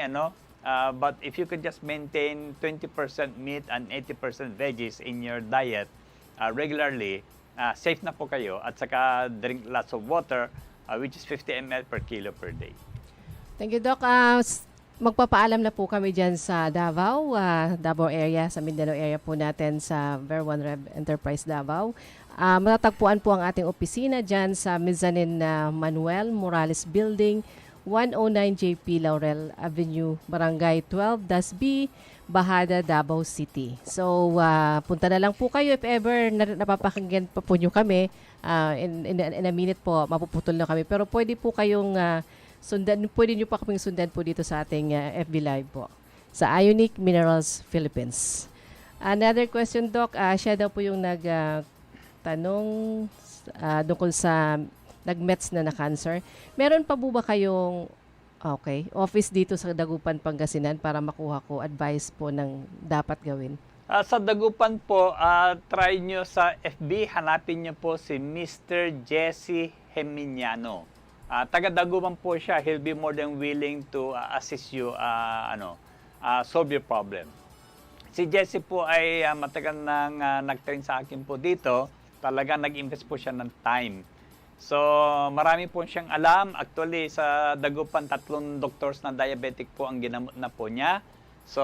but if you could just maintain 20% meat and 80% veggies in your diet regularly, safe na po kayo, at saka drink lots of water, which is 50 ml per kilo per day. Thank you, Doc. Magpapaalam na po kami dyan sa Davao, Davao area, sa Mindanao area po natin sa Ver 1 Rev Enterprise Davao. Matatagpuan po ang ating opisina dyan sa Mezzanine Manuel Morales Building, 109 JP Laurel Avenue, Barangay 12-B, Bahada, Davao City. So, punta na lang po kayo if ever napapakinggan pa po nyo kami. In a minute po, mapuputol na kami. Pero pwede po kayong pwede nyo pa kaming sundan po dito sa ating FB Live po sa Ionique Minerals Philippines. Another question, Doc. Siya daw po yung nagtanong tungkol sa nag-mets na cancer. Meron pa po ba kayong office dito sa Dagupan, Pangasinan para makuha ko advice po ng dapat gawin? Sa Dagupan po, try nyo sa FB, hanapin nyo po si Mr. Jesse Geminiano. Taga-Dagupan po siya. He'll be more than willing to assist you, solve your problem. Si Jessie po ay matagal nang nag-train sa akin po dito. Talaga nag-invest po siya ng time. So, marami po siyang alam. Actually, sa Dagupan, 3 doctors na diabetic po ang ginamot na po niya. So,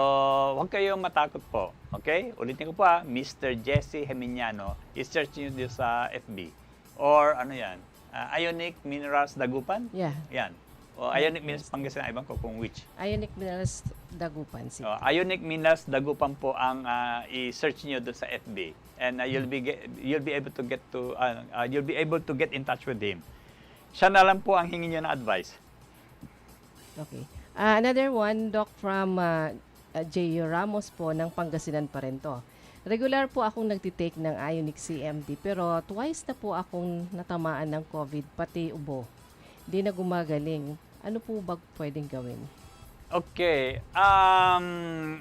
huwag kayong matakot po. Okay? Ulitin ko po Mr. Jesse Geminiano. I-search nyo dito sa FB. Or ano yan? Ionique Minerals Dagupan? Yeah. Yan. O Ionique Minerals Pangasinan, ibang ko kung which. Ionique Minerals Dagupan. So, Ionique Minerals Dagupan po ang i-search niyo doon sa FB, and you'll be able to get in touch with him. Siya na lang po ang hingin niyo na advice. Okay. Another one, Doc, from J. Ramos po ng Pangasinan pa rin to. Regular po akong nagtitake ng Ionique CMD, pero twice na po akong natamaan ng COVID, pati ubo. Di na gumagaling. Ano po ba pwedeng gawin? Okay.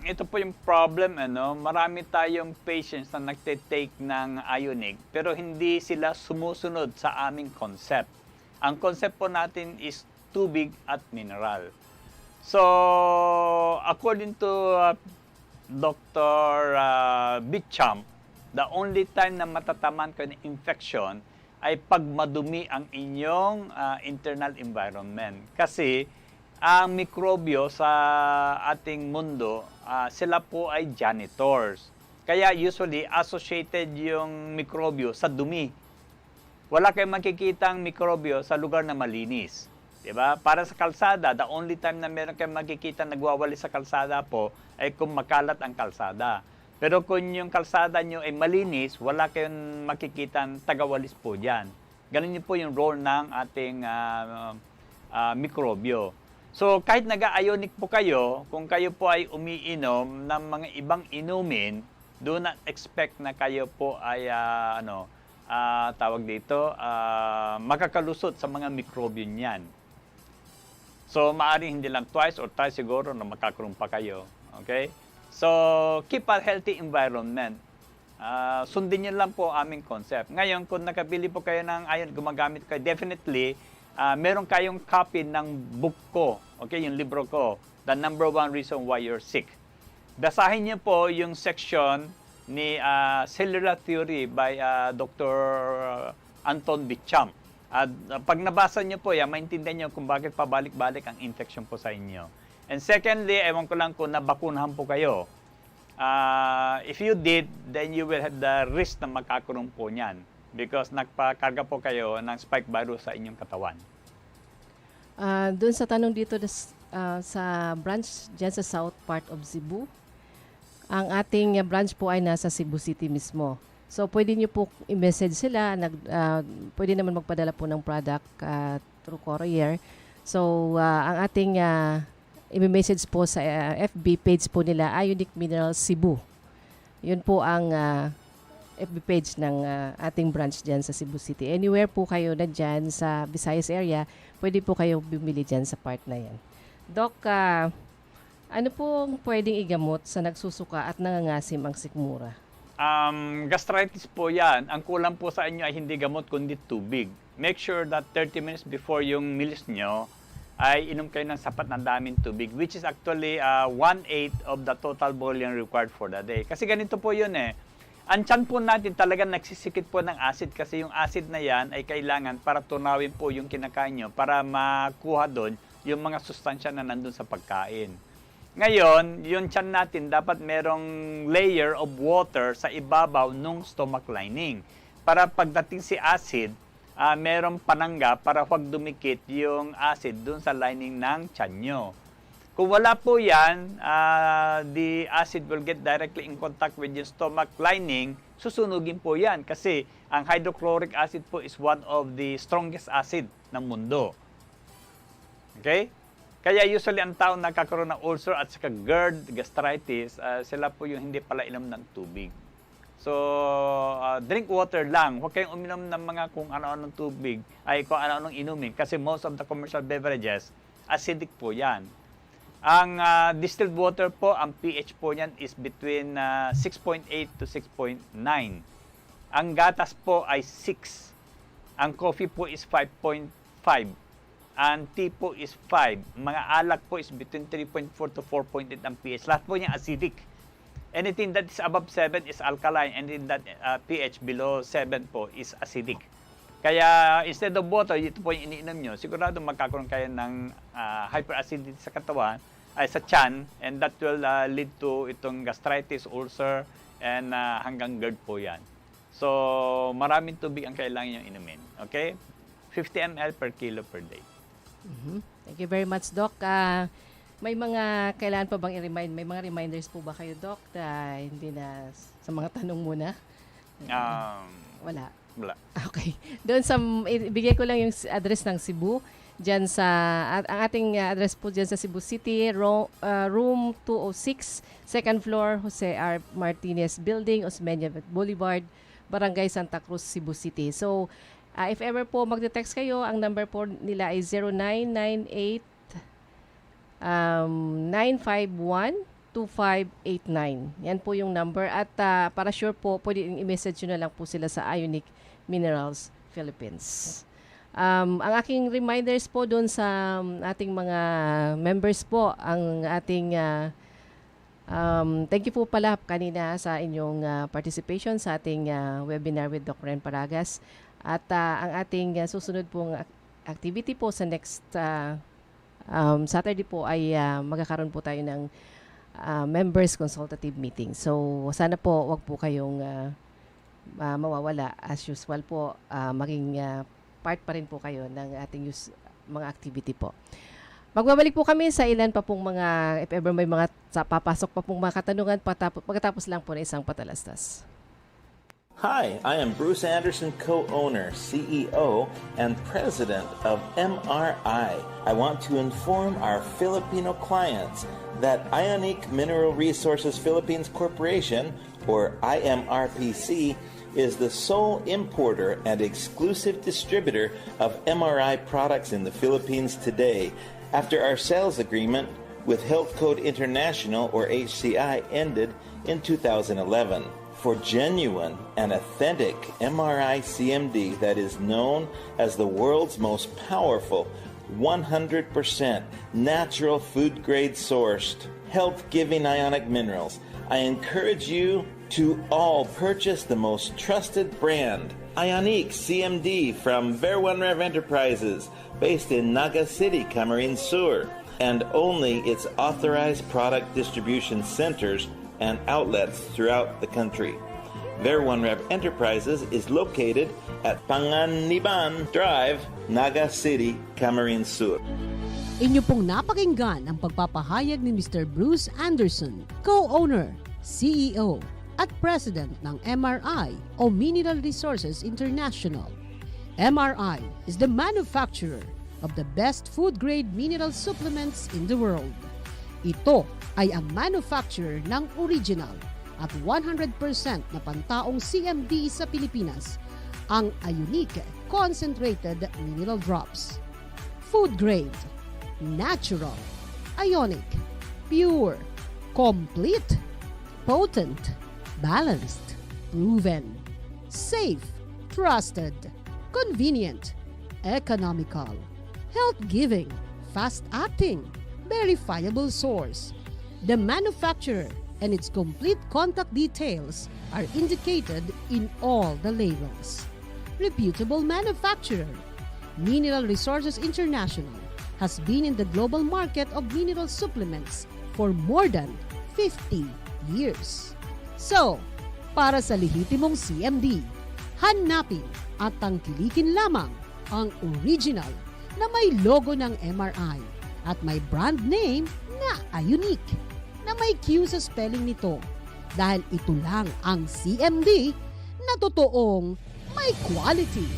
Ito po yung problem, marami tayong patients na nagtitake ng Ionique, pero hindi sila sumusunod sa aming concept. Ang concept po natin is tubig at mineral. So, according to Dr. Bicham, the only time na matataman ka ng infection ay pag madumi ang inyong internal environment. Kasi ang mikrobyo sa ating mundo, sila po ay janitors. Kaya usually associated yung mikrobyo sa dumi. Wala kayong makikitang mikrobyo sa lugar na malinis. Diba? Para sa kalsada, the only time na meron kayong makikita nagwawali sa kalsada po ay kung makalat ang kalsada. Pero kung yung kalsada nyo ay malinis, wala kayong makikitang tagawalis po dyan. Ganun po yung role ng ating mikrobyo. So kahit nag-ionic po kayo, kung kayo po ay umiinom ng mga ibang inumin, do not expect na kayo po ay makakalusot sa mga mikrobyo niyan. So, maaaring hindi lang twice or thrice siguro na makakaroon pa kayo. Okay? So, keep a healthy environment. Sundin niyo lang po aming concept. Ngayon, kung nakabili po kayo ng ion, gumagamit kayo, definitely, meron kayong copy ng book ko. Okay? Yung libro ko. The Number 1 Reason Why You're Sick. Basahin niyo po yung section ni Cellular Theory by Dr. Anton Bicham. Pag nabasa nyo po yan, maintindihan nyo kung bakit pabalik-balik ang infection po sa inyo. And secondly, ewan ko lang kung nabakunahan po kayo. If you did, then you will have the risk na magkakaroon po niyan because nagpakarga po kayo ng spike virus sa inyong katawan. Doon sa tanong dito sa branch dyan sa south part of Cebu, ang ating branch po ay nasa Cebu City mismo. So, pwede nyo po i-message sila. Pwede naman magpadala po ng product through courier. So, ang ating i-message po sa FB page po nila, Ionique Minerals Cebu. Yun po ang FB page ng ating branch dyan sa Cebu City. Anywhere po kayo na dyan sa Visayas area, pwede po kayo bumili dyan sa part na yan. Doc, ano po pwedeng igamot sa nagsusuka at nangangasim ang sikmura? Gastritis po yan. Ang kulang po sa inyo ay hindi gamot kundi tubig. Make sure that 30 minutes before yung meals nyo ay inom kayo ng sapat na daming tubig, which is actually 1/8 of the total volume required for the day. Kasi ganito po yun Ang tiyan po natin talagang nagsisikit po ng acid kasi yung acid na yan ay kailangan para tunawin po yung kinakain nyo para makuha doon yung mga sustansya na nandun sa pagkain. Ngayon, yung tiyan natin dapat merong layer of water sa ibabaw ng stomach lining. Para pagdating si acid, merong panangga para huwag dumikit yung acid dun sa lining ng tiyan nyo. Kung wala po yan, the acid will get directly in contact with your stomach lining, susunugin po yan. Kasi ang hydrochloric acid po is one of the strongest acid ng mundo. Okay? Kaya usually ang tao nagkakaroon ng ulcer at saka GERD, gastritis, sila po yung hindi pala inom ng tubig. So, drink water lang. Huwag kayong uminom ng mga kung ano-anong tubig, ay kung ano-anong inumin. Kasi most of the commercial beverages, acidic po yan. Ang distilled water po, ang pH po niyan is between 6.8 to 6.9. Ang gatas po ay 6. Ang coffee po is 5.5. Ang tea po is 5. Mga alak po is between 3.4 to 4.8 ang pH. Lahat po niya acidic. Anything that is above 7 is alkaline, anything that pH below 7 po is acidic. Kaya instead of water, ito po yung iniinom nyo, sigurado magkakaroon kayo ng hyperacidity sa katawan, ay sa tiyan, and that will lead to itong gastritis, ulcer, and hanggang GERD po yan. So, maraming tubig ang kailangan yung inumin. Okay? 50 ml per kilo per day. Thank you very much, Doc. May mga kailangan pa bang i-remind? May mga reminders po ba kayo, Doc? Hindi na sa mga tanong muna? Wala. Wala. Okay. Doon ibigay ko lang yung address ng Cebu. Diyan ang ating address po diyan sa Cebu City, room 206, second floor, Jose R. Martinez Building, Osmeña Boulevard, Barangay Santa Cruz, Cebu City. So, if ever po magte-text kayo, ang number po nila ay 0998 951-2589. Yan po yung number. At para sure po, pwede i-message nyo na lang po sila sa Ionique Minerals Philippines. Ang aking reminders po doon sa ating mga members po, ang ating thank you po pala kanina sa inyong participation sa ating webinar with Dr. Ren Paragas. At ang ating susunod pong activity po sa next Saturday po ay magkakaroon po tayo ng members consultative meeting. So sana po wag po kayong mawawala. As usual po, maging part pa rin po kayo ng ating mga activity po. Magbabalik po kami sa ilan pa pong mga, if ever may mga papasok pa pong mga katanungan, pagkatapos lang po na isang patalastas. Hi, I am Bruce Anderson, co-owner, CEO, and president of MRI. I want to inform our Filipino clients that Ionique Mineral Resources Philippines Corporation, or IMRPC, is the sole importer and exclusive distributor of MRI products in the Philippines today. After our sales agreement with Health Code International, or HCI, ended in 2011. For genuine and authentic MRI CMD that is known as the world's most powerful 100% natural food grade sourced health-giving ionic minerals, I encourage you to all purchase the most trusted brand, Ionique CMD from Ver1 Rev Enterprises, based in Naga City, Camarines Sur, and only its authorized product distribution centers and outlets throughout the country. Ver1 Rev Enterprises is located at Panganiban Drive, Naga City, Camarines Sur. Inyo pong napakinggan ang pagpapahayag ni Mr. Bruce Anderson, co-owner, CEO, at President ng MRI o Mineral Resources International. MRI is the manufacturer of the best food-grade mineral supplements in the world. Ito ay ang manufacturer ng original at 100% na pantaong CMD sa Pilipinas, ang Ionique Concentrated Mineral Drops. Food grade, natural, ionic, pure, complete, potent, balanced, proven, safe, trusted, convenient, economical, health-giving, fast-acting, verifiable source. The manufacturer and its complete contact details are indicated in all the labels. Reputable manufacturer, Mineral Resources International has been in the global market of mineral supplements for more than 50 years. So, para sa lehitimong CMD, hanapin at tangkilikin lamang ang original na may logo ng MRI at may brand name na Ionique na may Q sa spelling nito dahil ito lang ang CMD na totoong may quality.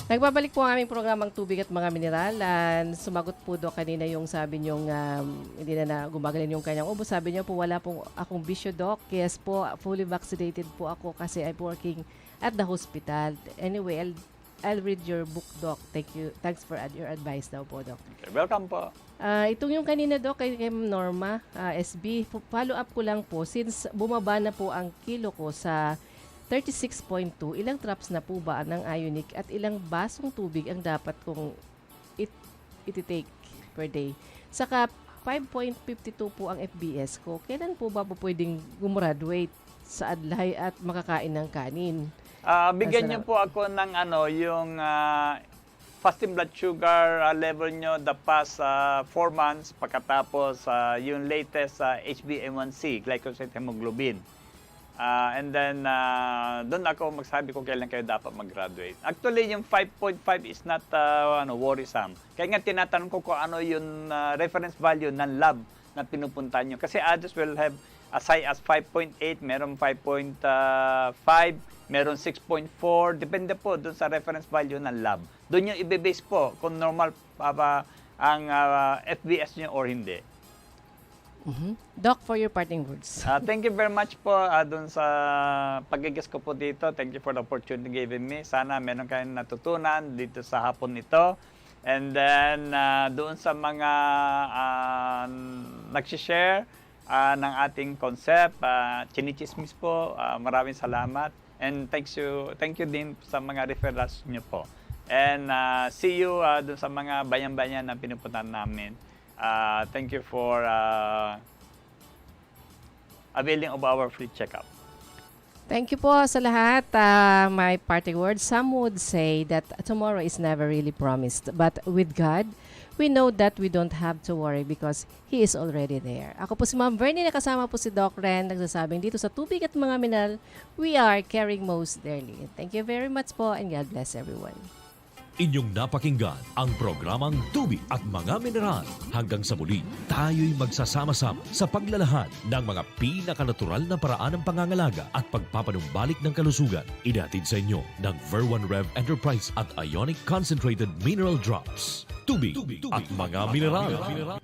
Nagbabalik po ang aming programang Tubig at Mga Mineral. Sumagot po do kanina yung sabi niyong hindi na gumagaling yung kanyang ubo. Sabi niyo po wala pong akong bisyo, Doc. Yes po, fully vaccinated po ako kasi I'm working at the hospital. Anyway, I'll read your book, Doc. Thank you. Thanks for your advice daw po, Doc. Okay, welcome po. Itong yung kanina, Doc, kay Norma, SB, follow up ko lang po. Since bumaba na po ang kilo ko sa 36.2, ilang drops na po ba ng Ionique at ilang basong tubig ang dapat kong iti-take per day. Saka 5.52 po ang FBS ko. Kailan po ba po pwedeng gumraduate sa adlay at makakain ng kanin? Bigyan niyo po ako ng yung fasting blood sugar level nyo the past 4 months, pagkatapos yung latest HbA1c, glycosylated hemoglobin. And then, doon ako magsabi kung kailan kayo dapat mag-graduate. Actually, yung 5.5 is not worrisome. Kaya nga tinatanong ko kung ano yung reference value ng lab na pinupunta nyo. Kasi others will have as high as 5.8, meron 5.5, meron 6.4. Depende po doon sa reference value ng lab. Doon yung ibe-base po kung normal ang FBS nyo or hindi. Doc, for your parting words. Thank you very much po doon sa pag-guest ko po dito. Thank you for the opportunity given me. Sana meron kayong natutunan dito sa hapon ito. And then, doon sa mga nagsishare ng ating concept, chinichismis po, maraming salamat. And thank you din sa mga referrals nyo po. And see you doon sa mga bayan-bayan na pinupuntahan namin. Thank you for availing of our free checkup. Thank you po sa lahat. My parting words, some would say that tomorrow is never really promised. But with God, we know that we don't have to worry because He is already there. Ako po si Ma'am Vernie, nakasama po si Doc Ren, nagsasabing dito sa Tubig at Mga Mineral, we are caring most dearly. Thank you very much po and God bless everyone. Inyong napakinggan ang programang Tubig at Mga Mineral. Hanggang sa muli, tayo'y magsasama-sama sa paglalahad ng mga pinakanatural na paraan ng pangangalaga at pagpapanumbalik ng kalusugan. Idatid sa inyo ng Ver1 Rev Enterprise at Ionique Concentrated Mineral Drops. Tubig at Mga Mineral.